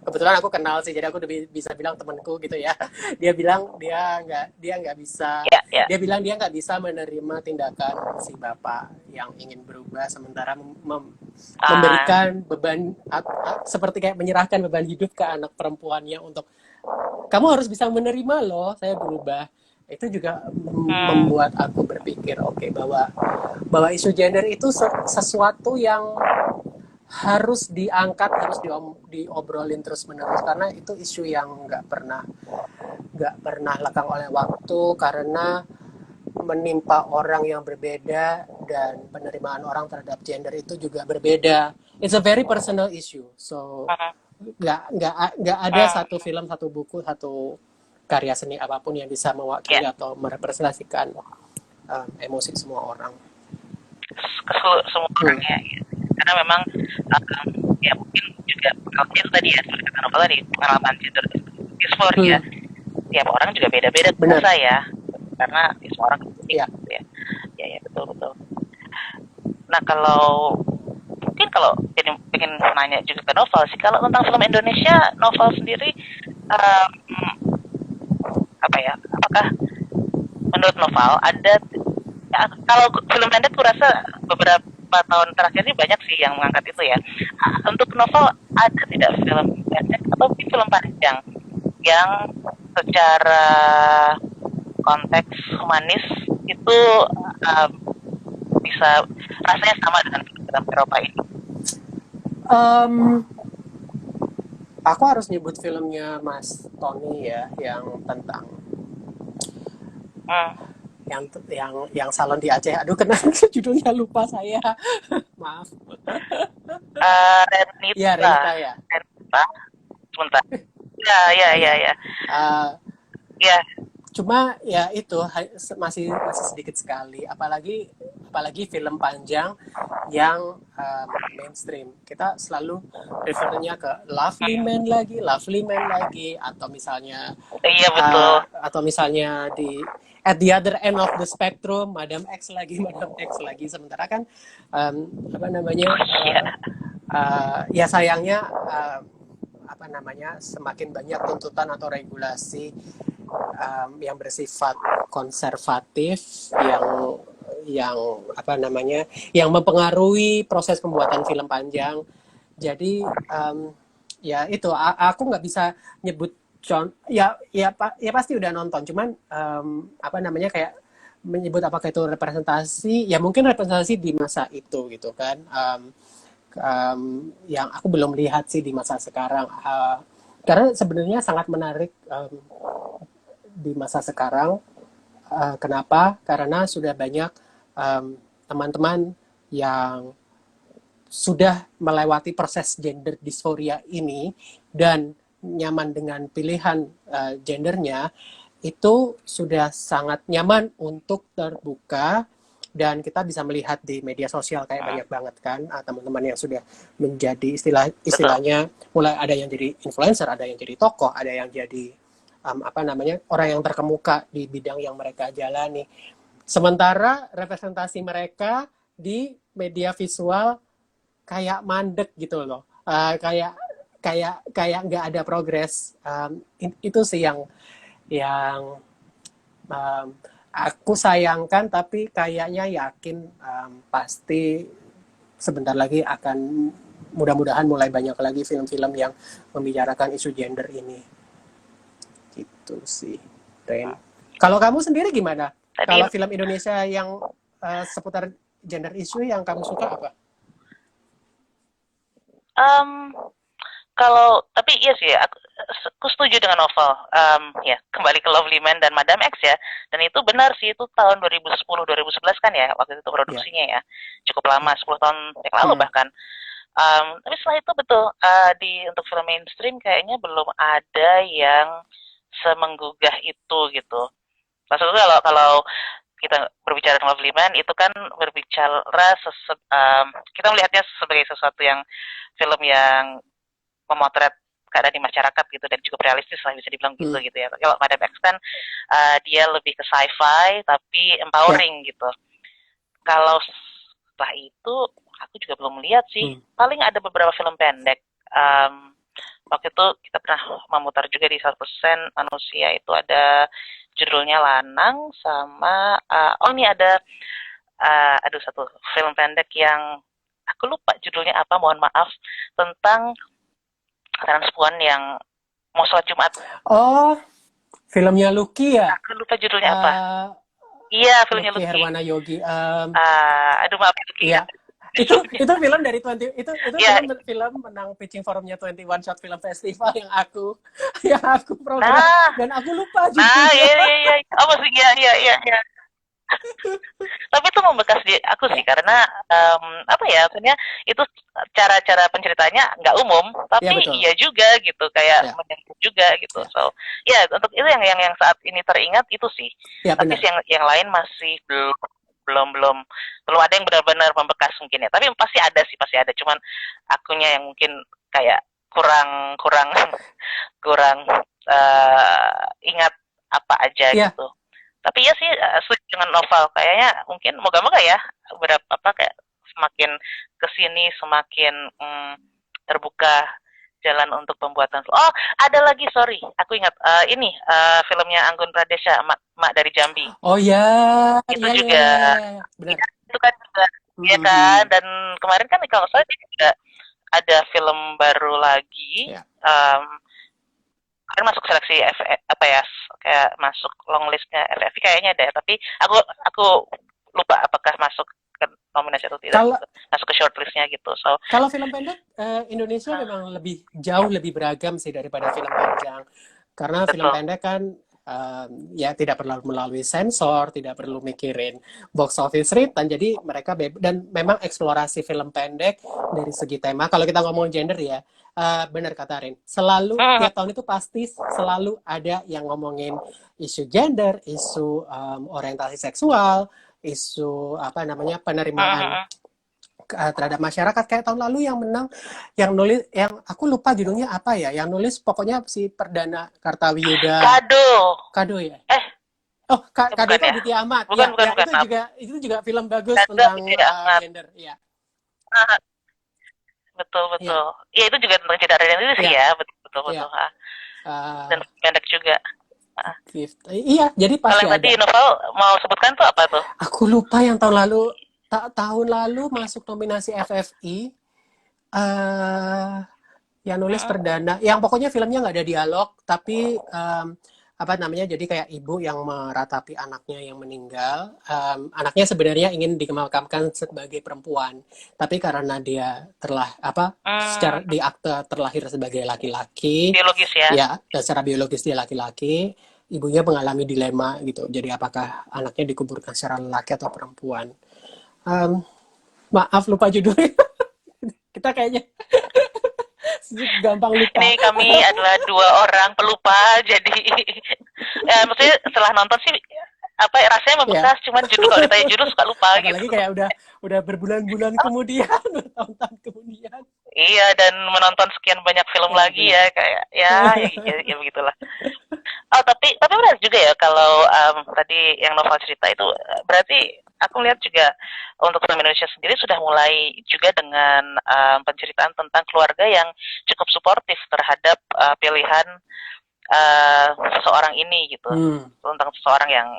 C: kebetulan aku kenal sih, jadi aku bisa bilang temanku gitu ya. Dia bilang dia nggak bisa. Dia bilang dia nggak bisa menerima tindakan si bapak yang ingin berubah, sementara memberikan beban seperti kayak menyerahkan beban hidup ke anak perempuannya untuk kamu harus bisa menerima loh saya berubah. Itu juga membuat aku berpikir bahwa isu gender itu sesuatu yang harus diangkat, harus diobrolin terus-menerus, karena itu isu yang nggak pernah lekang oleh waktu, karena menimpa orang yang berbeda dan penerimaan orang terhadap gender itu juga berbeda. It's a very personal issue, so nggak ada satu film, satu buku, satu karya seni apapun yang bisa mewakili atau merepresentasikan emosi semua orang.
A: Semua orang ya. Karena memang ya mungkin juga kalau itu tadi ya seperti kata Novel tadi, pengalaman gender dysphoria tiap orang juga beda-beda biasa ya, karena semua orang unik gitu ya. Ya betul. Nah, kalau pengen nanya juga ke Novel sih, kalau tentang film Indonesia, Novel sendiri apakah menurut Novel ada kalau film pendek kurasa beberapa tahun terakhir ini banyak sih yang mengangkat itu ya. Untuk Novel ada tidak film pendek atau film panjang yang secara konteks humanis itu bisa rasanya sama dengan film Eropa ini?
C: Aku harus nyebut filmnya Mas Tony ya, yang tentang yang salon di Aceh. Aduh, kenapa judulnya lupa saya. Maaf. Ya,
A: Renita.
C: Renita ya.
A: Renita. Sebentar. Ya, ya, ya, ya.
C: Uh,
A: Ya,
C: Cuma ya itu masih masih sedikit sekali, apalagi film panjang yang mainstream. Kita selalu refernya ke Lovely Man lagi,
A: iya betul.
C: atau misalnya di at the other end of the spectrum, Madam X lagi, Madam X lagi. Sementara kan apa namanya
A: Iya.
C: ya sayangnya apa namanya semakin banyak tuntutan atau regulasi yang bersifat konservatif yang apa namanya yang mempengaruhi proses pembuatan film panjang. Jadi ya itu aku nggak bisa nyebut ya pasti udah nonton, cuman apa namanya kayak menyebut apakah itu representasi, ya mungkin representasi di masa itu gitu kan, yang aku belum lihat sih di masa sekarang, karena sebenarnya sangat menarik di masa sekarang. Kenapa? Karena sudah banyak teman-teman yang sudah melewati proses gender dysphoria ini dan nyaman dengan pilihan gendernya, itu sudah sangat nyaman untuk terbuka, dan kita bisa melihat di media sosial kayak banyak banget kan teman-teman yang sudah menjadi istilahnya mulai ada yang jadi influencer, ada yang jadi tokoh, ada yang jadi apa namanya orang yang terkemuka di bidang yang mereka jalani. Sementara representasi mereka di media visual kayak mandek gitu loh, kayak nggak ada progres. Itu sih yang aku sayangkan, tapi kayaknya yakin pasti sebentar lagi akan, mudah-mudahan mulai banyak lagi film-film yang membicarakan isu gender ini. Gitu sih, Ren. Kalau kamu sendiri gimana? Kalau film Indonesia yang seputar gender issue yang kamu suka apa?
A: Kalau tapi iya sih, aku setuju dengan novel. Ya kembali ke Lovely Man dan Madam X ya. Dan itu benar sih, itu tahun 2010-2011 kan ya waktu itu produksinya ya. Cukup lama, 10 tahun yang lalu bahkan. Tapi setelah itu betul untuk film mainstream kayaknya belum ada yang semenggugah itu gitu. Maksudnya kalau kita berbicara tentang Lovely Man itu kan berbicara kita melihatnya sebagai sesuatu yang film yang memotret keadaan di masyarakat gitu dan cukup realistis lah bisa dibilang gitu ya. Kalau Madam X kan dia lebih ke sci-fi tapi empowering gitu. Kalau setelah itu aku juga belum melihat sih. Paling ada beberapa film pendek. Waktu itu kita pernah memutar juga di 100% Manusia, itu ada judulnya Lanang sama ini ada satu film pendek yang aku lupa judulnya apa, mohon maaf, tentang transpuan yang mau sholat Jumat.
C: Oh, filmnya Lucky ya?
A: Aku lupa judulnya apa. Iya, filmnya Lucky.
C: Herwana Yogi.
A: Aduh maaf Lucky.
C: Iya. Itu film dari film menang pitching forumnya 21 Short Film Festival yang aku program dan aku lupa judulnya.
A: Iya. Oh maksudnya iya. Tapi itu membekas di aku sih karena maksudnya itu cara penceritanya nggak umum, tapi iya juga gitu, kayak menyentuh juga gitu. So ya untuk itu yang saat ini teringat itu sih. Tapi yang lain masih belum ada yang benar-benar membekas mungkin ya. Tapi pasti ada. Cuman akunya yang mungkin kayak kurang ingat apa aja gitu. Tapi ya sih setuju dengan novel, kayaknya mungkin moga-moga ya kayak semakin kesini semakin terbuka jalan untuk pembuatan. Oh ada lagi, sorry aku ingat ini filmnya Anggun Pradesha, Mak dari Jambi.
C: Oh ya
A: itu juga benar. Itu kan juga ya kan, dan kemarin kan kalau saya juga ada film baru lagi kan masuk seleksi kayak masuk long listnya FFI kayaknya ada, tapi aku lupa apakah masuk ke nominasi atau tidak, masuk ke shortlistnya gitu. So
C: kalau film pendek Indonesia memang jauh lebih beragam sih daripada film panjang, karena film pendek kan ya tidak perlu melalui sensor, tidak perlu mikirin box office return. Jadi mereka dan memang eksplorasi film pendek dari segi tema. Kalau kita ngomong gender ya, benar kata Rin. Selalu
A: Hmm,
C: tiap tahun itu pasti selalu ada yang ngomongin isu gender, isu orientasi seksual, isu apa namanya penerimaan
A: hmm.
C: terhadap masyarakat. Kayak tahun lalu yang menang, yang nulis, yang aku lupa judulnya apa ya, yang nulis pokoknya si Perdana Kartawiyuda
A: Kado.
C: Kado ya.
A: Eh,
C: Oh, Kado
A: bukan
C: itu
A: ya?
C: Aditya Ahmad.
A: Bukan,
C: Ya,
A: bukan,
C: ya
A: bukan. Maaf.
C: itu juga film bagus
A: Kado
C: tentang
A: itu ya, Ahmad.
C: gender. Ya,
A: Ah, betul,
C: ya,
A: betul. Ya, itu juga tentang cinta identitas sih
C: ya,
A: ya. Betul, betul, betul.
C: ya.
A: Ah. Dan
C: Uh,
A: pendek juga. Ah.
C: Iya, jadi
A: Kalau
C: pasti
A: yang tadi
C: ada.
A: novel mau sebutkan tuh apa tuh?
C: Aku lupa yang tahun lalu, tahun lalu masuk nominasi FFI. Yang nulis
A: Mm-mm.
C: Perdana, yang pokoknya filmnya nggak ada dialog, tapi apa namanya, jadi kayak ibu yang meratapi anaknya yang meninggal. Anaknya sebenarnya ingin dimakamkan sebagai perempuan, tapi karena dia secara
A: Hmm,
C: di akte terlahir sebagai laki-laki,
A: biologis ya.
C: ya, dan secara biologis dia laki-laki, ibunya mengalami dilema gitu. Jadi apakah anaknya dikuburkan secara laki atau perempuan? Um, Maaf lupa judulnya. Kita kayaknya gampang lupa.
A: Ini kami adalah dua orang pelupa, jadi ya, maksudnya setelah nonton sih apa ya, rasanya
C: Ya,
A: membekas, cuman judul kalau ditanya judul suka lupa gitu.
C: apalagi kayak udah berbulan-bulan kemudian, bertahun-tahun kemudian.
A: Iya, dan menonton sekian banyak film
C: Ya,
A: lagi
C: benar.
A: ya kayak ya begitulah. Oh, tapi benar juga ya kalau tadi yang novel cerita itu berarti aku lihat juga untuk film Indonesia sendiri sudah mulai juga dengan penceritaan tentang keluarga yang cukup suportif terhadap pilihan seseorang ini gitu,
C: Hmm.
A: tentang seseorang yang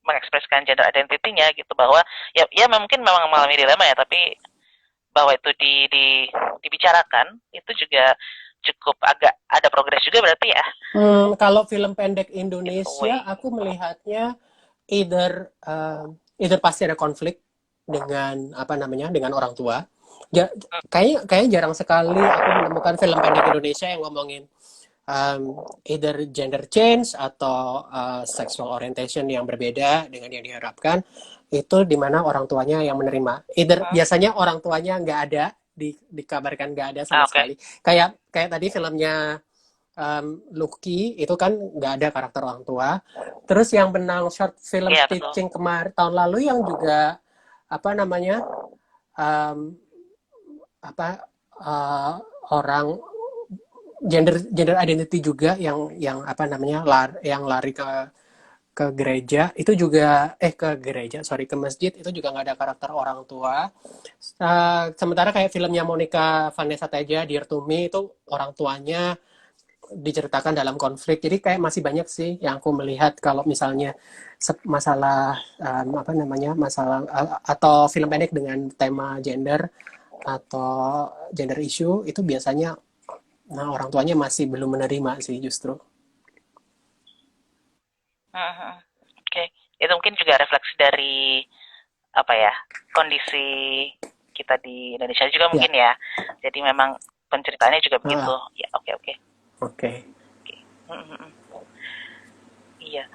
A: mengekspresikan gender identity-nya gitu, bahwa ya mungkin memang mengalami dilema ya, tapi bahwa itu dibicarakan itu juga cukup agak ada progres juga berarti ya,
C: Kalau film pendek
A: in a
C: Indonesia,
A: way.
C: aku melihatnya either pasti ada konflik dengan apa namanya, dengan orang tua. Kayaknya jarang sekali aku menemukan film pendek Indonesia yang ngomongin either gender change atau sexual orientation yang berbeda dengan yang diharapkan, itu dimana orang tuanya yang menerima. Biasanya orang tuanya nggak ada, dikabarkan nggak ada sama
A: Oke.
C: sekali. Kayak tadi filmnya Lucky itu kan nggak ada karakter orang tua. Terus yang menang short film
A: Iya betul.
C: Stitching kemarin tahun lalu yang juga apa namanya, um, apa uh, orang gender identity juga, yang apa namanya, yang lari ke gereja itu juga, ke gereja, sorry, ke masjid itu juga nggak ada karakter orang tua. Sementara kayak filmnya Monica Vanessa Teja, Dear to Me, itu orang tuanya diceritakan dalam konflik. Jadi kayak masih banyak sih yang aku melihat kalau misalnya masalah apa namanya, masalah atau film pendek dengan tema gender atau gender issue itu biasanya, nah, orang tuanya masih belum menerima sih justru.
A: Mhm. Oke, itu mungkin juga refleksi dari apa ya, kondisi kita di Indonesia juga
C: Ya,
A: mungkin ya. Jadi memang penceritaannya juga begitu.
C: ah,
A: Ya, oke, oke.
C: oke.
A: Oke. Mhm. Iya.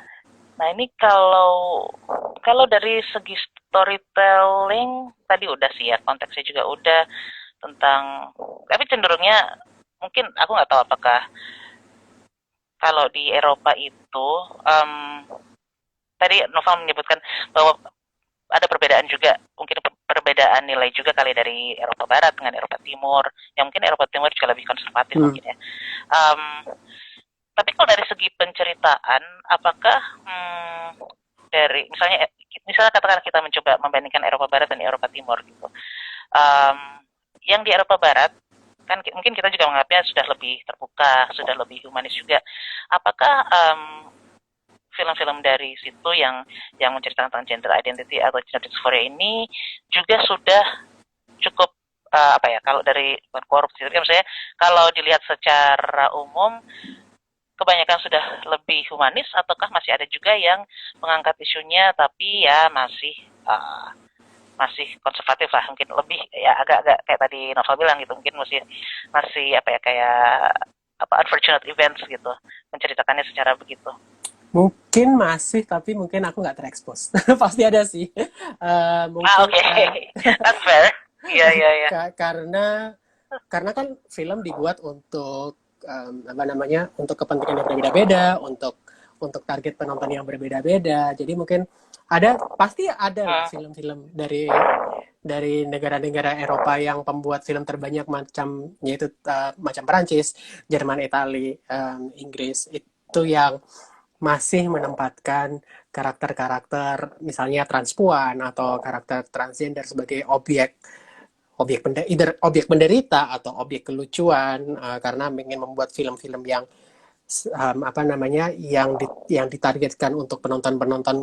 A: Nah, ini kalau kalau dari segi storytelling tadi udah sih ya, konteksnya juga udah tentang, tapi cenderungnya mungkin aku nggak tahu apakah kalau di Eropa itu tadi Nova menyebutkan bahwa ada perbedaan juga, mungkin perbedaan nilai juga kali dari Eropa Barat dengan Eropa Timur, yang mungkin Eropa Timur juga lebih konservatif
C: Hmm.
A: mungkin ya. Um, tapi kalau dari segi penceritaan, apakah dari misalnya katakan kita mencoba membandingkan Eropa Barat dan Eropa Timur gitu, um, yang di Eropa Barat kan mungkin kita juga menganggapnya sudah lebih terbuka, sudah lebih humanis juga. Apakah film-film dari situ yang menceritakan tentang gender identity atau gender dysphoria ini juga sudah cukup apa ya, kalau dari korupsi, tapi maksudnya kalau dilihat secara umum kebanyakan sudah lebih humanis, ataukah masih ada juga yang mengangkat isunya tapi ya masih konservatif lah, mungkin lebih ya agak-agak kayak tadi Nova bilang gitu, mungkin masih apa ya, kayak apa, unfortunate events gitu, menceritakannya secara begitu.
C: Mungkin masih, tapi mungkin aku nggak terekspos. Pasti ada sih.
A: Ah,
C: Mungkin
A: oke. That's fair. Iya, iya, iya.
C: karena kan film dibuat untuk apa namanya, untuk kepentingan yang berbeda-beda, untuk target penonton yang berbeda-beda. Jadi mungkin pasti ada lah
A: Hmm.
C: film-film dari negara-negara Eropa yang pembuat film terbanyak macam yaitu macam Perancis, Jerman, Italia, Inggris itu yang masih menempatkan karakter-karakter misalnya transpuan atau karakter transgender sebagai objek penderita atau objek kelucuan karena ingin membuat film-film yang apa namanya yang ditargetkan untuk penonton-penonton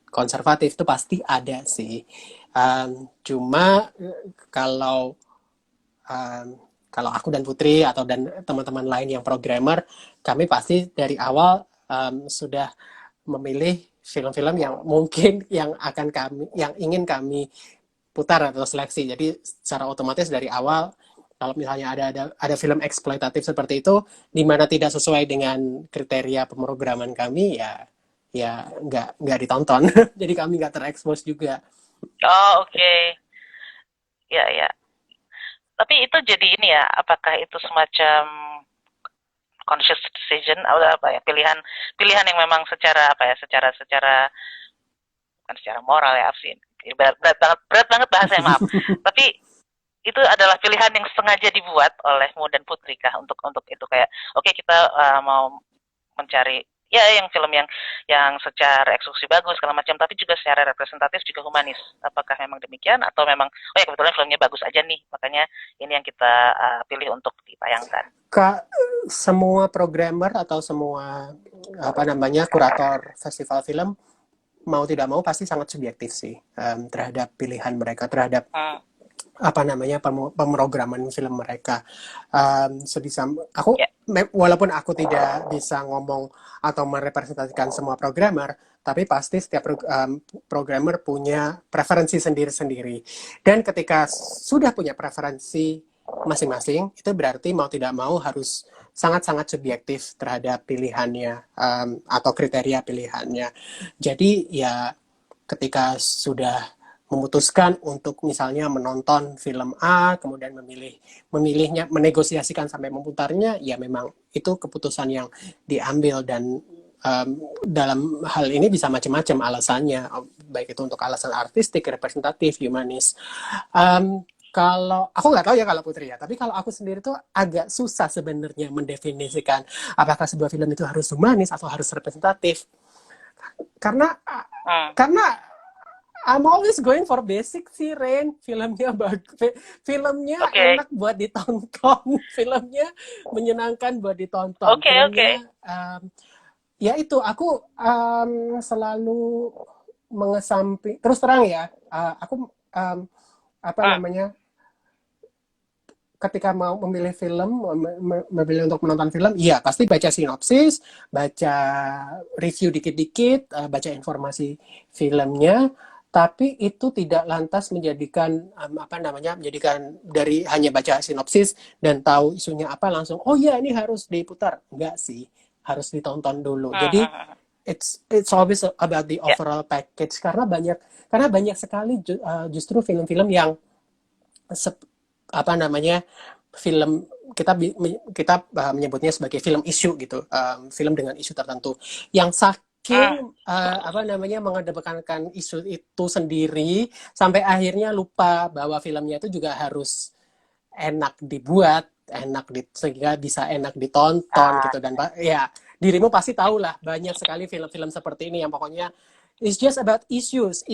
C: konservatif itu pasti ada sih. Cuma kalau um, kalau aku dan Putri atau dan teman-teman lain yang programmer, kami pasti dari awal sudah memilih film-film yang mungkin yang ingin kami putar atau seleksi. Jadi secara otomatis dari awal kalau misalnya ada film eksploitatif seperti itu di mana tidak sesuai dengan kriteria pemrograman kami, ya nggak ditonton. Jadi kami nggak terekspos juga.
A: Oh, oke. Ya, ya. Tapi itu jadi ini ya, apakah itu semacam conscious decision atau apa ya, pilihan pilihan yang memang secara apa ya, secara secara bukan secara moral ya, sih. Berat banget bahasanya, maaf. Tapi itu adalah pilihan yang sengaja dibuat olehmu dan Putri kah untuk itu kayak oke okay, kita mau mencari ya yang film yang secara eksekusi bagus segala macam tapi juga secara representatif juga humanis, apakah memang demikian atau memang oh ya kebetulan filmnya bagus aja nih makanya ini yang kita pilih untuk ditayangkan.
C: Kak, semua programmer atau semua apa namanya kurator festival film mau tidak mau pasti sangat subjektif sih terhadap pilihan mereka terhadap
A: Hmm,
C: apa namanya pemrograman film mereka. Sebisa aku
A: ya.
C: walaupun aku tidak bisa ngomong atau merepresentasikan semua programmer, tapi pasti setiap programmer punya preferensi sendiri-sendiri. Dan ketika sudah punya preferensi masing-masing, itu berarti mau tidak mau harus sangat-sangat subjektif terhadap pilihannya atau kriteria pilihannya. Jadi ya ketika sudah memutuskan untuk misalnya menonton film A, kemudian memilihnya, menegosiasikan sampai memutarnya, ya memang itu keputusan yang diambil dan dalam hal ini bisa macam-macam alasannya, baik itu untuk alasan artistik, representatif, humanis. Kalau aku nggak tahu ya kalau Putri ya, tapi kalau aku sendiri tuh agak susah sebenarnya mendefinisikan apakah sebuah film itu harus humanis atau harus representatif, karena
A: Hmm,
C: karena I'm always going for basic sih, Ren. Filmnya
A: oke,
C: enak buat ditonton, filmnya menyenangkan buat ditonton,
A: oke, oke.
C: filmnya ya itu aku selalu terus terang ya, aku apa
A: Hmm,
C: namanya ketika mau memilih film, memilih untuk menonton film, iya pasti baca sinopsis, baca review dikit-dikit, baca informasi filmnya, tapi itu tidak lantas menjadikan apa namanya, menjadikan dari hanya baca sinopsis dan tahu isunya apa langsung, oh iya ini harus diputar, enggak sih, harus ditonton dulu.
A: hmm,
C: Jadi
A: hmm, hmm.
C: it's always about the
A: Ya.
C: overall package karena banyak sekali justru film-film yang apa namanya film kita menyebutnya sebagai film isu gitu, film dengan isu tertentu yang
A: Hmm,
C: saking apa namanya mengedepankan isu itu sendiri sampai akhirnya lupa bahwa filmnya itu juga harus enak dibuat, sehingga bisa enak ditonton
A: ah,
C: gitu dan ya dirimu pasti tahu lah banyak sekali film-film seperti ini yang pokoknya it's just about issues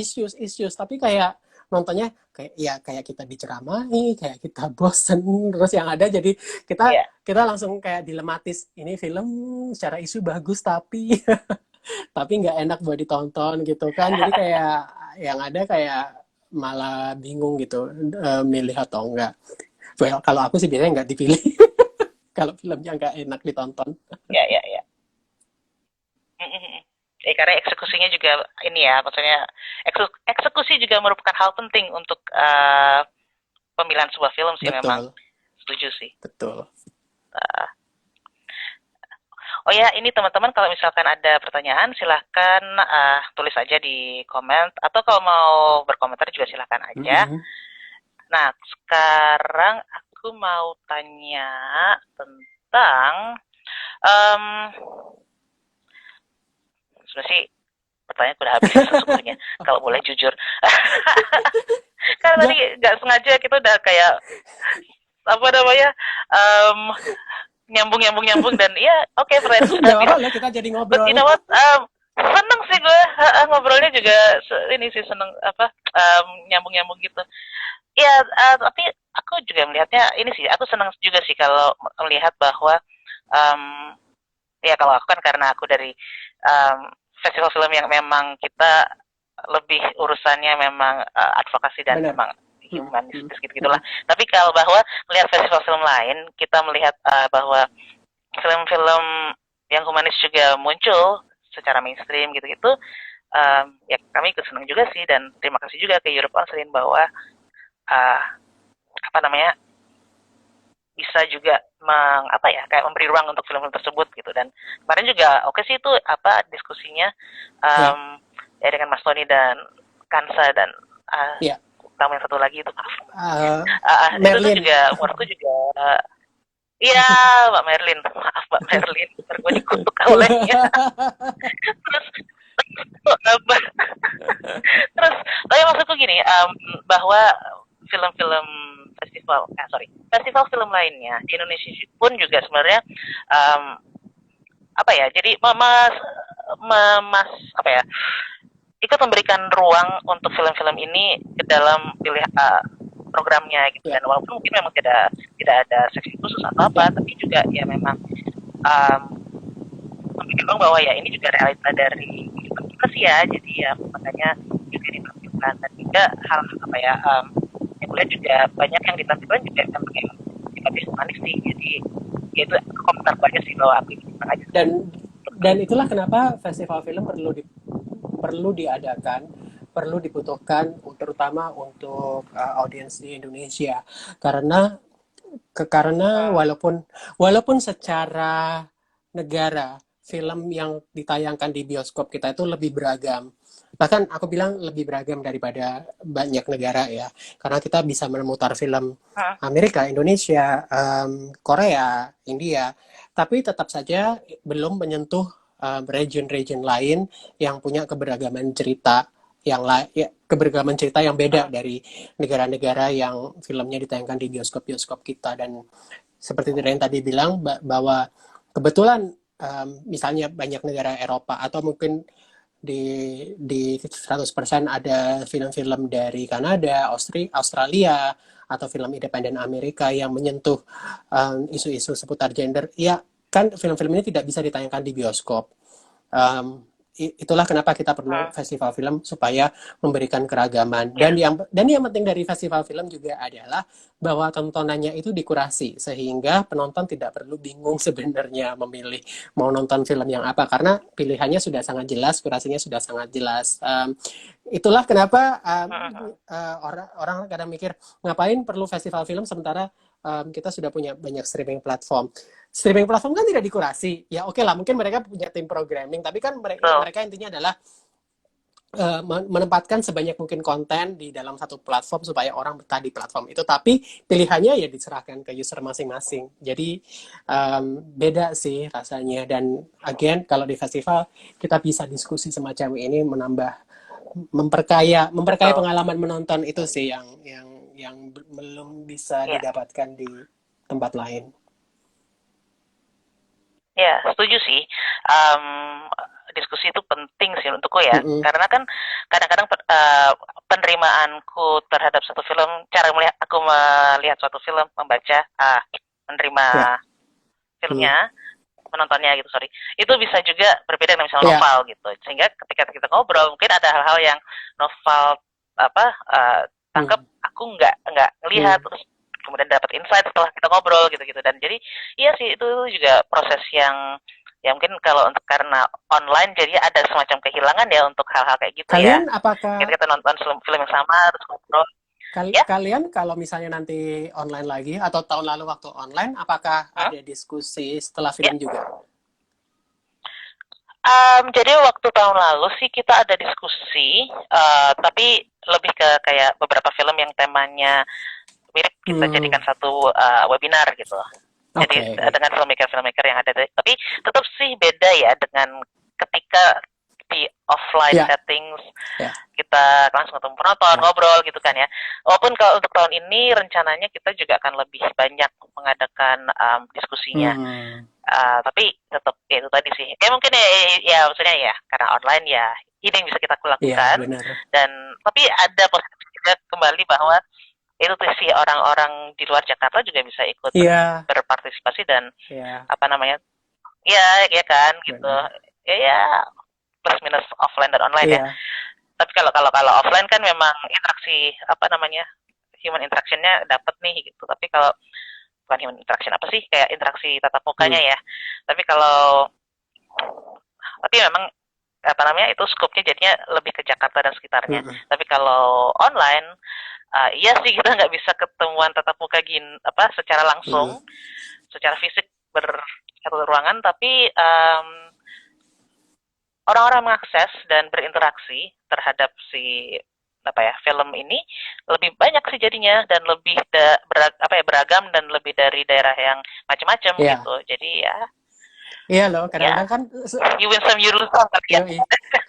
C: tapi kayak nontonnya kayak kita diceramahi, kayak kita bosen terus yang ada jadi kita
A: ya.
C: kita langsung kayak dilematis ini film secara isu bagus tapi tapi nggak enak buat ditonton gitu kan jadi kayak yang ada kayak malah bingung gitu milih atau enggak. Well, kalau aku sih biasanya nggak dipilih kalau filmnya nggak enak ditonton.
A: Ya, ya, ya. Mm, mm, mm. Karena eksekusinya juga ini ya, maksudnya eksekusi juga merupakan hal penting untuk pemilihan sebuah film sih memang.
C: Betul,
A: Setuju sih.
C: betul.
A: Uh, Oh ya, ini teman-teman kalau misalkan ada pertanyaan silahkan tulis aja di komen atau kalau mau berkomentar juga silahkan aja.
C: Mm-mm.
A: Nah, sekarang aku mau tanya tentang em sebenarnya sih pertanyaan udah habis sesungguhnya kalau boleh jujur. Karena tadi
C: Ja-
A: nggak sengaja kita udah kayak apa namanya em, nyambung dan iya oke pertanyaan sudah
C: Nggak
A: habis.
C: apa-apa loh, kita jadi
A: But
C: ngobrol.
A: you know what? Seneng sih gue ngobrolnya juga ini sih seneng apa nyambung-nyambung gitu. Ya, tapi aku juga melihatnya ini sih, aku senang juga sih kalau melihat bahwa em, ya kalau aku kan karena aku dari em, festival film yang memang kita lebih urusannya memang advokasi dan
C: Benar.
A: memang
C: Mm, mm,
A: humanistis gitu-gitulah.
C: mm.
A: Tapi kalau bahwa melihat festival film lain, kita melihat bahwa film-film yang humanis juga muncul secara mainstream gitu-gitu. Ya kami ikut senang juga sih dan terima kasih juga ke Europe on Screen bahwa uh, apa namanya bisa juga apa ya kayak memberi ruang untuk film-film tersebut gitu dan kemarin juga oke sih itu apa diskusinya
C: Ya,
A: ya dengan Mas Tony dan Kansa dan
C: ya.
A: tamu yang satu lagi itu maaf itu tuh
C: Merlin.
A: juga menurutku juga iya Mbak Merlin maaf Mbak Merlin ntar gue dikutuk olehnya terus apa terus tapi maksudku gini bahwa film-film festival film lainnya di Indonesia pun juga sebenarnya um, apa ya jadi memas apa ya ikut memberikan ruang untuk film-film ini ke dalam programnya gitu
C: Ya,
A: dan walaupun mungkin memang tidak ada seksi khusus atau apa
C: ya.
A: tapi juga ya memang um, memberikan ruang bahwa ya ini juga realita dari kehidupan kita sih ya jadi ya makanya juga ditampilkan dan juga hal apa ya yang kulihat juga banyak yang ditampilkan juga memang yang sifatnya humanis sih jadi ya itu komentar aja sih bahwa aku ini aja
C: Dan itulah kenapa festival film perlu diadakan, perlu dibutuhkan terutama untuk audiens di Indonesia. Karena
A: hmm.
C: walaupun secara negara film yang ditayangkan di bioskop kita itu lebih beragam. Bahkan aku bilang lebih beragam daripada banyak negara ya. Karena kita bisa memutar film
A: Hmm.
C: Amerika, Indonesia, Korea, India, tapi tetap saja belum menyentuh region-region lain yang punya keberagaman cerita ya, keberagaman cerita yang beda
A: Hmm.
C: dari negara-negara yang filmnya ditayangkan di bioskop-bioskop kita. Dan seperti yang tadi bilang bahwa kebetulan misalnya banyak negara Eropa atau mungkin di 100% ada film-film dari Kanada, Australia, atau film independen Amerika yang menyentuh isu-isu seputar gender, ya kan film-film ini tidak bisa ditayangkan di bioskop. Um, itulah kenapa kita perlu
A: Hmm.
C: festival film supaya memberikan keragaman.
A: Ya.
C: Dan yang penting dari festival film juga adalah bahwa tontonannya itu dikurasi sehingga penonton tidak perlu bingung sebenarnya memilih mau nonton film yang apa karena pilihannya sudah sangat jelas, kurasinya sudah sangat jelas. Itulah kenapa
A: Hmm. Hmm.
C: orang kadang mikir ngapain perlu festival film sementara kita sudah punya banyak streaming platform kan tidak dikurasi. Ya oke lah, mungkin mereka punya tim programming, tapi kan
A: Betul.
C: mereka intinya adalah menempatkan sebanyak mungkin konten di dalam satu platform supaya orang betah di platform itu. Tapi pilihannya ya diserahkan ke user masing-masing. Jadi beda sih rasanya. Dan again, kalau di festival kita bisa diskusi semacam ini memperkaya
A: Betul.
C: pengalaman menonton itu sih yang belum bisa
A: Ya.
C: didapatkan di tempat lain.
A: Ya, setuju sih. Um, Diskusi itu penting sih untukku ya,
C: Mm-mm.
A: karena kan kadang-kadang penerimaanku terhadap satu film, cara aku melihat suatu film, membaca, menerima
C: Ya. Mm.
A: filmnya, menontonnya gitu, sorry, itu bisa juga berbeda dengan misalnya
C: Ya.
A: novel gitu. Sehingga ketika kita ngobrol, mungkin ada hal-hal yang novel apa tangkap,
C: Mm.
A: aku nggak ngelihat,
C: Mm.
A: terus kemudian dapat insight setelah kita ngobrol gitu-gitu. Dan jadi iya sih itu juga proses yang ya mungkin kalau untuk karena online jadi ada semacam kehilangan ya untuk hal-hal kayak gitu ya.
C: Kalian apakah
A: Ketika kita nonton film yang sama terus ngobrol, ya.
C: kalian kalau misalnya nanti online lagi atau tahun lalu waktu online, apakah
A: Hmm?
C: ada diskusi setelah
A: Ya.
C: film juga?
A: Jadi waktu tahun lalu sih kita ada diskusi, tapi lebih ke kayak beberapa film yang temanya mirip kita jadikan satu webinar gitu. Jadi dengan filmmaker-filmmaker yang ada, tapi tetap sih beda ya dengan ketika di offline settings kita langsung ketemu penonton, ngobrol gitu kan ya. Walaupun kalau untuk tahun ini rencananya kita juga akan lebih banyak mengadakan diskusinya. Tapi tetap ya itu tadi sih. Kayak mungkin ya maksudnya ya karena online ya ini yang bisa kita lakukan. Dan tapi ada positif juga kembali bahwa itu tuh sih orang-orang di luar Jakarta juga bisa ikut berpartisipasi dan apa namanya ya kan gitu ya plus minus offline dan online ya. Tapi kalau offline kan memang interaksi apa namanya human interaction-nya dapat nih gitu. Tapi kalau bukan human interaction apa sih kayak interaksi tatap mukanya ya. Tapi memang apa namanya itu skopnya jadinya lebih ke Jakarta dan sekitarnya. Tapi kalau online iya sih kita nggak bisa ketemuan tatap muka secara langsung, secara fisik bersatu ruangan, tapi orang-orang mengakses dan berinteraksi terhadap film ini lebih banyak sih jadinya dan lebih beragam dan lebih dari daerah yang macam-macam gitu. Jadi ya.
C: Iya loh, kadang-kadang kan
A: you win some you lose some ya.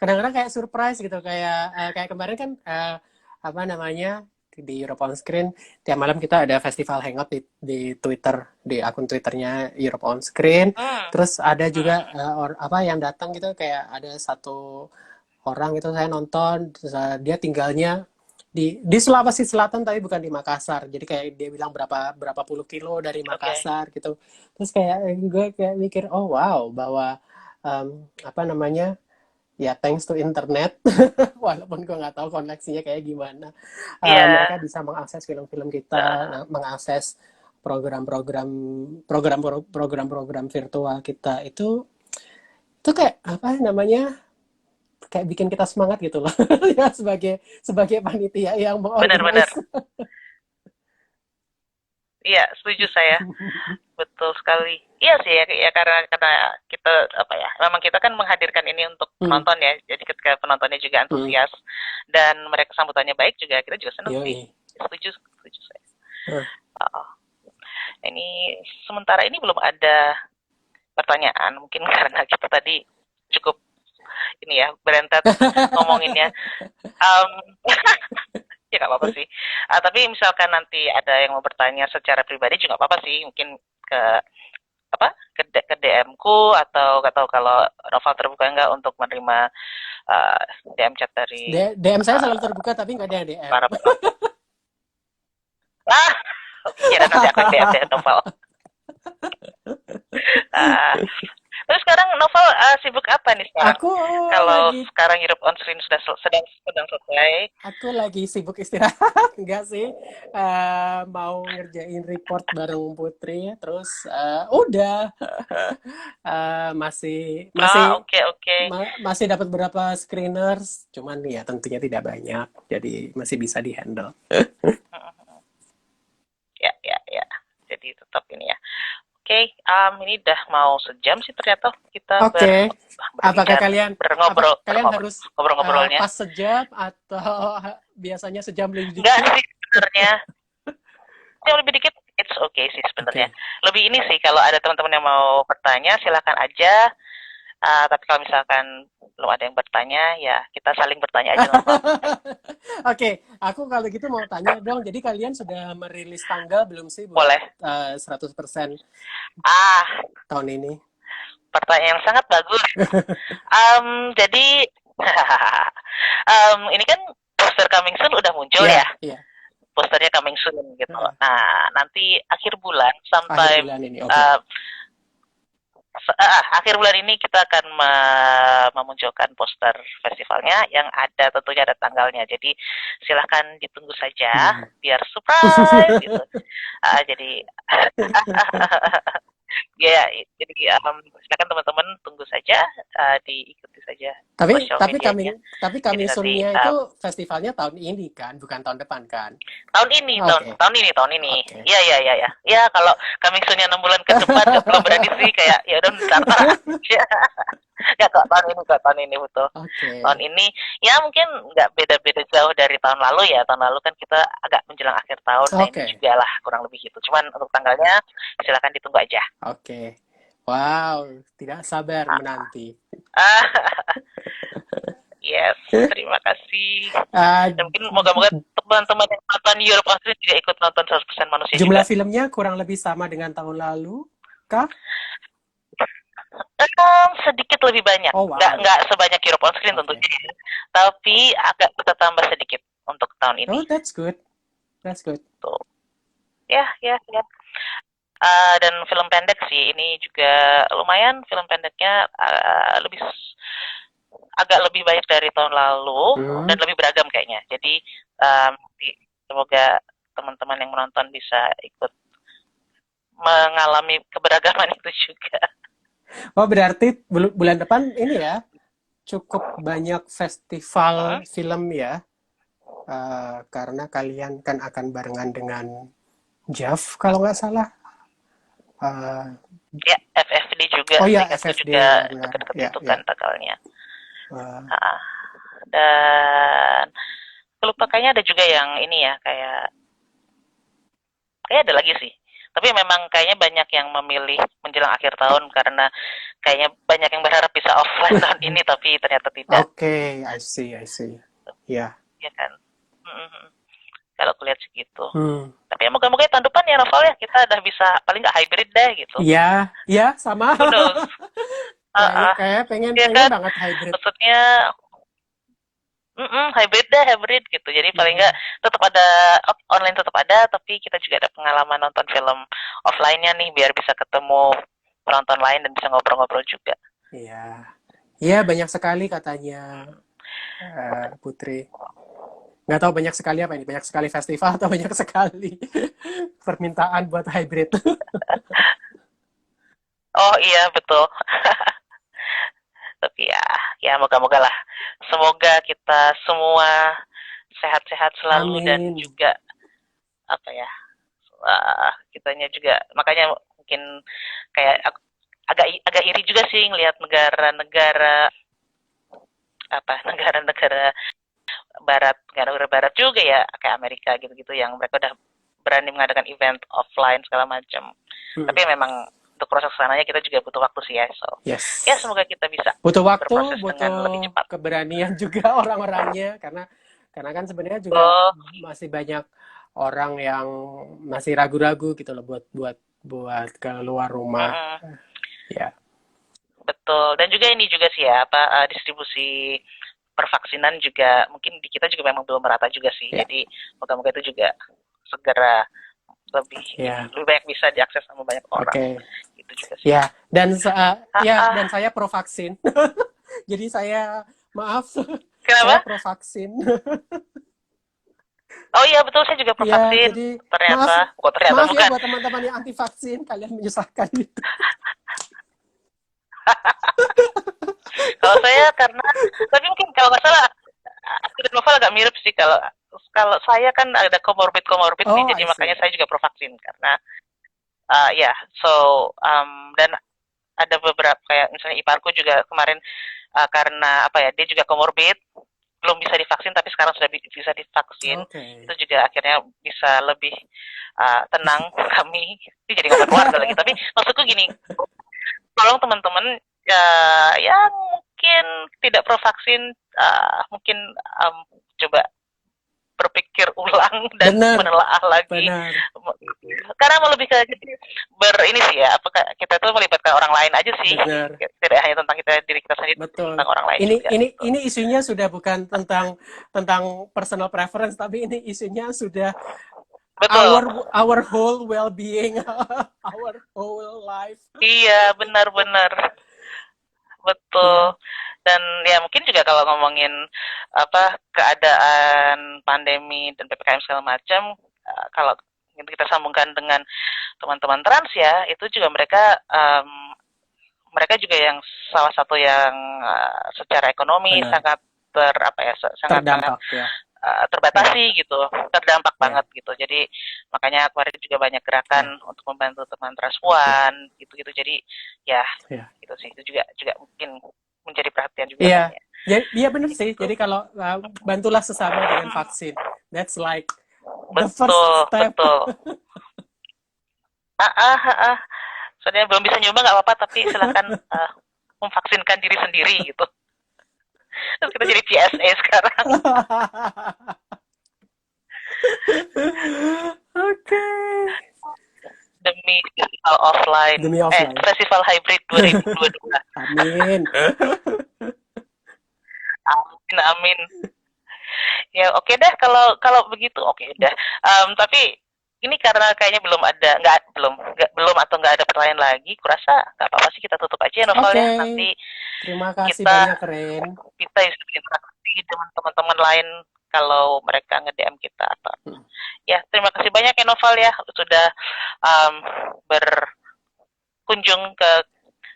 C: Kadang-kadang kayak surprise gitu, kayak kemarin kan apa namanya di Europe on Screen tiap malam kita ada festival hangout di Twitter, di akun Twitternya Europe on Screen. Terus ada juga yang datang gitu, kayak ada satu orang itu saya nonton, terus, dia tinggalnya di Sulawesi Selatan tapi bukan di Makassar. Jadi kayak dia bilang berapa puluh kilo dari Makassar gitu. Terus kayak gue kayak mikir, oh wow, bahwa apa namanya ya thanks to internet, walaupun gue nggak tahu koneksinya kayak gimana, mereka bisa mengakses film-film kita, mengakses program-program virtual kita itu kayak apa namanya, kayak bikin kita semangat gitu loh. Ya sebagai panitia yang
A: benar. Iya, setuju saya. Betul sekali. Iya sih ya karena kita memang kita kan menghadirkan ini untuk penonton ya. Jadi ketika penontonnya juga antusias dan mereka sambutannya baik juga, kita juga senang sih. Setuju saya. Ini sementara ini belum ada pertanyaan, mungkin karena kita tadi cukup ini ya berentet ngomonginnya. Ya nggak apa-apa sih. Tapi misalkan nanti ada yang mau bertanya secara pribadi juga nggak apa-apa sih. Mungkin ke DM-ku atau nggak tahu kalau Novel terbuka nggak untuk menerima DM chat dari
C: DM saya selalu terbuka tapi nggak ada yang DM.
A: Para ya nanti akan DM deh Novel. Terus sekarang Novel sibuk apa nih sekarang? Kalau sekarang Europe on Screen sedang selesai.
C: Aku lagi sibuk istirahat, enggak sih. Mau ngerjain report bareng Putri, terus udah masih masih dapat beberapa screeners, cuman ya tentunya tidak banyak, jadi masih bisa dihandle.
A: Ya. Jadi tetap ini ya. Oke, ini udah mau sejam sih ternyata kita
C: apakah kalian harus
A: ngobrol-ngobrolnya
C: pas sejam atau biasanya sejam lebih dikit?
A: Enggak sih sebenarnya. Yang lebih dikit it's okay sih sebenarnya. Lebih ini sih kalau ada teman-teman yang mau bertanya silakan aja. Tapi kalau misalkan belum ada yang bertanya, ya kita saling bertanya aja.
C: Oke, aku kalau gitu mau tanya dong. Jadi kalian sudah merilis tanggal belum sih?
A: Boleh.
C: 100% tahun ini.
A: Pertanyaan yang sangat bagus. Jadi ini kan poster coming soon udah muncul ya. Iya. Posternya coming soon gitu. Nah, nanti akhir bulan sampai akhir bulan ini kita akan memunculkan poster festivalnya yang ada tentunya ada tanggalnya. Jadi silahkan ditunggu saja biar surprise gitu. Jadi jadi silakan teman-teman tunggu saja, diikuti saja.
C: Tapi kami Sunnya itu festivalnya tahun ini kan, bukan tahun depan kan?
A: Tahun ini. Iya. Ya kalau kami Sunnya 6 bulan ke depan belum berani sih kayak ya udah ntar. Ya tahun ini betul.
C: Oke.
A: Tahun ini ya mungkin nggak beda-beda jauh dari tahun lalu ya. Tahun lalu kan kita agak menjelang akhir tahun, nah ini
C: Oke.
A: juga lah kurang lebih gitu. Cuman untuk tanggalnya silakan ditunggu aja.
C: Oke. Wow, tidak sabar menanti.
A: Ah, yes, terima kasih.
C: Ah,
A: Dan mungkin moga-moga teman-teman yang nonton Europe on Screen juga ikut nonton 100% manusia
C: jumlah
A: juga.
C: filmnya kurang lebih sama dengan tahun lalu, kah?
A: Sedikit lebih banyak,
C: Oh wow.
A: nggak sebanyak Europe on Screen
C: Oke.
A: tentunya, tapi agak bertambah sedikit untuk tahun ini.
C: Oh, that's good. That's good.
A: Tuh. Ya. Dan film pendek sih ini juga lumayan, film pendeknya agak lebih banyak dari tahun lalu dan lebih beragam kayaknya. Jadi semoga teman-teman yang menonton bisa ikut mengalami keberagaman itu juga.
C: Oh, berarti bulan depan ini ya cukup banyak festival film ya. Karena kalian kan akan barengan dengan JAV kalau nggak salah.
A: Ya, FFD juga.
C: Oh ya,
A: Seingatku
C: FFD
A: juga
C: benar.
A: dekat-dekat
C: Ya,
A: itu
C: ya.
A: kan tanggalnya.
C: Uh,
A: Dan lupa kayaknya ada juga yang ini ya, kayak ada lagi sih. Tapi memang kayaknya banyak yang memilih menjelang akhir tahun karena kayaknya banyak yang berharap bisa offline tahun ini tapi ternyata tidak.
C: Oke, I see. Ya.
A: Ya kan. Kalau kulihat segitu.
C: Hmm.
A: Tapi ya moga-moga tahun depan ya Novel ya kita udah bisa paling nggak hybrid deh gitu.
C: Ya, sama.
A: Who knows?
C: Kayak pengen
A: Ya kan?
C: banget hybrid.
A: Maksudnya hybrid gitu. Jadi paling nggak tetap ada online, tetap ada, tapi kita juga ada pengalaman nonton film offline-nya nih biar bisa ketemu penonton lain dan bisa ngobrol-ngobrol juga.
C: Iya, banyak sekali katanya Putri. Nggak tahu banyak sekali apa ini, banyak sekali festival atau banyak sekali permintaan buat hybrid.
A: Oh iya betul. Tapi ya moga-moga lah. Semoga kita semua sehat-sehat selalu. Amin. Dan juga apa ya, kitanya juga makanya mungkin kayak agak iri juga sih ngelihat negara-negara barat, negara barat juga ya kayak Amerika gitu-gitu yang mereka udah berani mengadakan event offline segala macam. Tapi memang untuk proses kesananya kita juga butuh waktu sih ya. So,
C: yes.
A: Ya semoga kita bisa
C: butuh waktu,
A: butuh lebih cepat.
C: Keberanian juga orang-orangnya karena kan sebenarnya juga masih banyak orang yang masih ragu-ragu gitu loh buat keluar rumah. Ya. Betul.
A: Dan juga ini juga sih ya distribusi pervaksinan juga mungkin di kita juga memang belum merata juga sih. Jadi moga-moga itu juga segera lebih banyak bisa diakses sama banyak orang. Itu juga sih.
C: Ya, dan dan saya pro vaksin. Jadi saya maaf.
A: Kenapa?
C: Saya pro vaksin.
A: Oh iya betul, saya juga pro vaksin.
C: Jadi,
A: ternyata
C: maaf
A: bukan.
C: Ya buat teman-teman yang anti vaksin, kalian menyusahkan itu.
A: Kalau saya karena, tapi mungkin kalau nggak salah, aku dan Novel agak mirip sih. Kalau saya kan ada comorbid nih, jadi makanya saya juga pro vaksin karena dan ada beberapa kayak misalnya iparku juga kemarin karena dia juga comorbid belum bisa divaksin tapi sekarang sudah bisa divaksin. Itu juga akhirnya bisa lebih tenang kami. Itu jadi ngomong keluarga lagi. Tapi maksudku gini, tolong teman-teman yang mungkin tidak pro vaksin mungkin coba berpikir ulang dan menelaah lagi. Karena mau lebih ke ini sih ya, apakah kita tuh melibatkan orang lain aja sih. Tidak hanya tentang diri kita sendiri, tentang orang lain juga.
C: Ini isunya sudah bukan tentang personal preference, tapi ini isunya sudah our whole well-being, our whole life.
A: Iya, benar-benar. Betul. Dan ya mungkin juga kalau ngomongin keadaan pandemi dan PPKM segala macam, kalau kita sambungkan dengan teman-teman trans ya, itu juga mereka juga yang salah satu yang secara ekonomi sangat
C: terdampak
A: terbatasi gitu, terdampak banget gitu. Jadi makanya kemarin juga banyak gerakan untuk membantu teman transpuan gitu. Jadi ya gitu sih, itu juga mungkin menjadi perhatian juga
C: Iya,
A: kan ya.
C: iya benar sih.
A: Gitu.
C: Jadi kalau bantulah sesama dengan vaksin, that's like the first
A: Betul,
C: step.
A: betul. Ah, ah, ah, ah. Soalnya belum bisa nyoba nggak apa-apa, tapi silakan memvaksinkan diri sendiri gitu. Terus kita jadi PSA sekarang.
C: Oke.
A: Demi festival offline.
C: Demi offline.
A: Festival hybrid 2022.
C: Amin.
A: Amin, amin. Ya oke deh kalau begitu oke deh. Tapi ini karena kayaknya belum ada belum atau nggak ada pertanyaan lagi, kurasa nggak apa-apa sih kita tutup aja ya Novel ya. Nanti
C: Terima kasih
A: kita
C: banyak Ren.
A: kita berinteraksi dengan teman-teman lain kalau mereka nge-DM kita atau ya terima kasih banyak ya Novel ya sudah berkunjung ke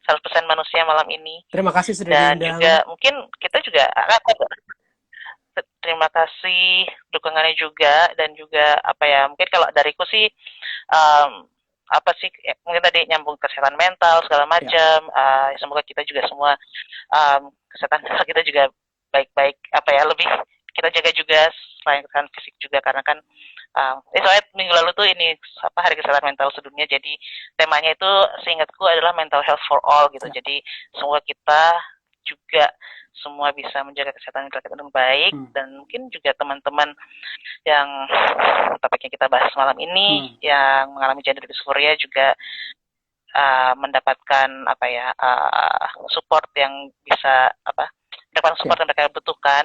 A: 100% manusia malam ini.
C: Terima kasih sudah
A: dan
C: diundang.
A: juga mungkin kita juga terima kasih dukungannya juga dan juga apa ya mungkin kalau dariku sih apa sih mungkin tadi nyambung kesehatan mental segala macam semoga kita juga semua kesehatan mental kita juga baik-baik apa ya lebih kita jaga juga selain kesehatan fisik juga karena kan soalnya minggu lalu tuh ini apa hari kesehatan mental sedunia jadi temanya itu seingatku adalah mental health for all gitu jadi semoga kita juga semua bisa menjaga kesehatan mental kita dengan baik dan mungkin juga teman-teman yang topiknya kita bahas malam ini yang mengalami gender dysphoria juga mendapatkan apa ya support yang bisa apa mendapatkan support yang mereka butuhkan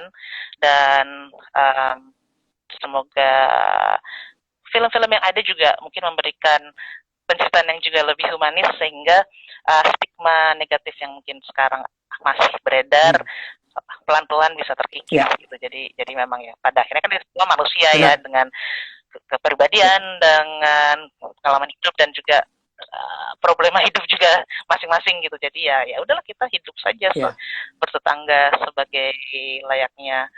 A: dan semoga film-film yang ada juga mungkin memberikan penceritaan yang juga lebih humanis sehingga stigma negatif yang mungkin sekarang masih beredar pelan-pelan bisa terkikis gitu. Jadi memang ya pada akhirnya kan kita semua manusia ya dengan kepribadian dengan pengalaman hidup dan juga problema hidup juga masing-masing gitu. Jadi ya udahlah kita hidup saja bertetangga sebagai layaknya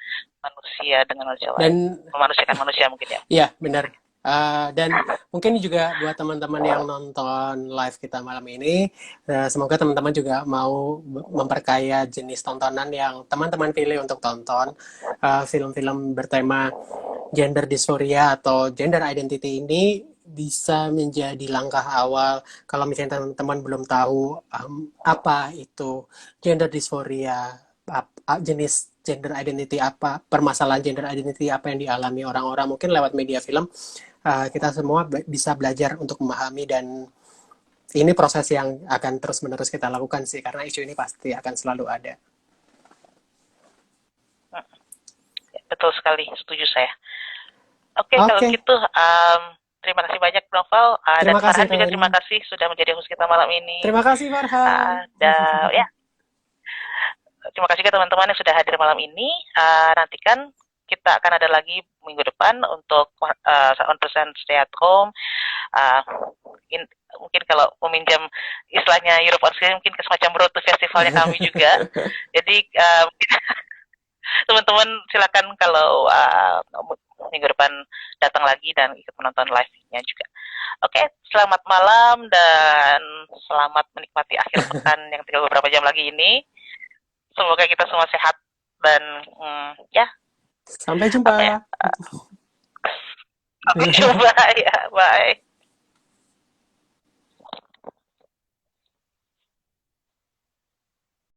A: manusia dengan manusia lain. Dan memanusiakan manusia mungkin ya.
C: Iya, benar. Dan mungkin juga buat teman-teman yang nonton live kita malam ini, semoga teman-teman juga mau memperkaya jenis tontonan yang teman-teman pilih untuk tonton. Film-film bertema gender dysphoria atau gender identity ini bisa menjadi langkah awal kalau misalnya teman-teman belum tahu apa itu gender dysphoria, jenis gender identity apa, permasalahan gender identity apa yang dialami orang-orang mungkin lewat media film. Kita semua bisa belajar untuk memahami dan ini proses yang akan terus-menerus kita lakukan sih karena isu ini pasti akan selalu ada.
A: Betul sekali, setuju saya. Oke. Kalau gitu terima kasih banyak Novel dan Farhan juga terima kasih sudah menjadi host kita malam ini.
C: Terima kasih Farhan.
A: Ya. Terima kasih ke teman-teman yang sudah hadir malam ini. Nantikan kita akan ada lagi minggu depan untuk 100% stay at home. Mungkin kalau meminjam istilahnya Europe on Screen mungkin ke semacam road to festivalnya kami juga. Jadi teman-teman silakan kalau minggu depan datang lagi dan ikut menonton live-nya juga. Oke, selamat malam dan selamat menikmati akhir pekan yang tinggal beberapa jam lagi ini. Semoga kita semua sehat dan ya.
C: Sampai jumpa.
A: Sampai jumpa ya, bye.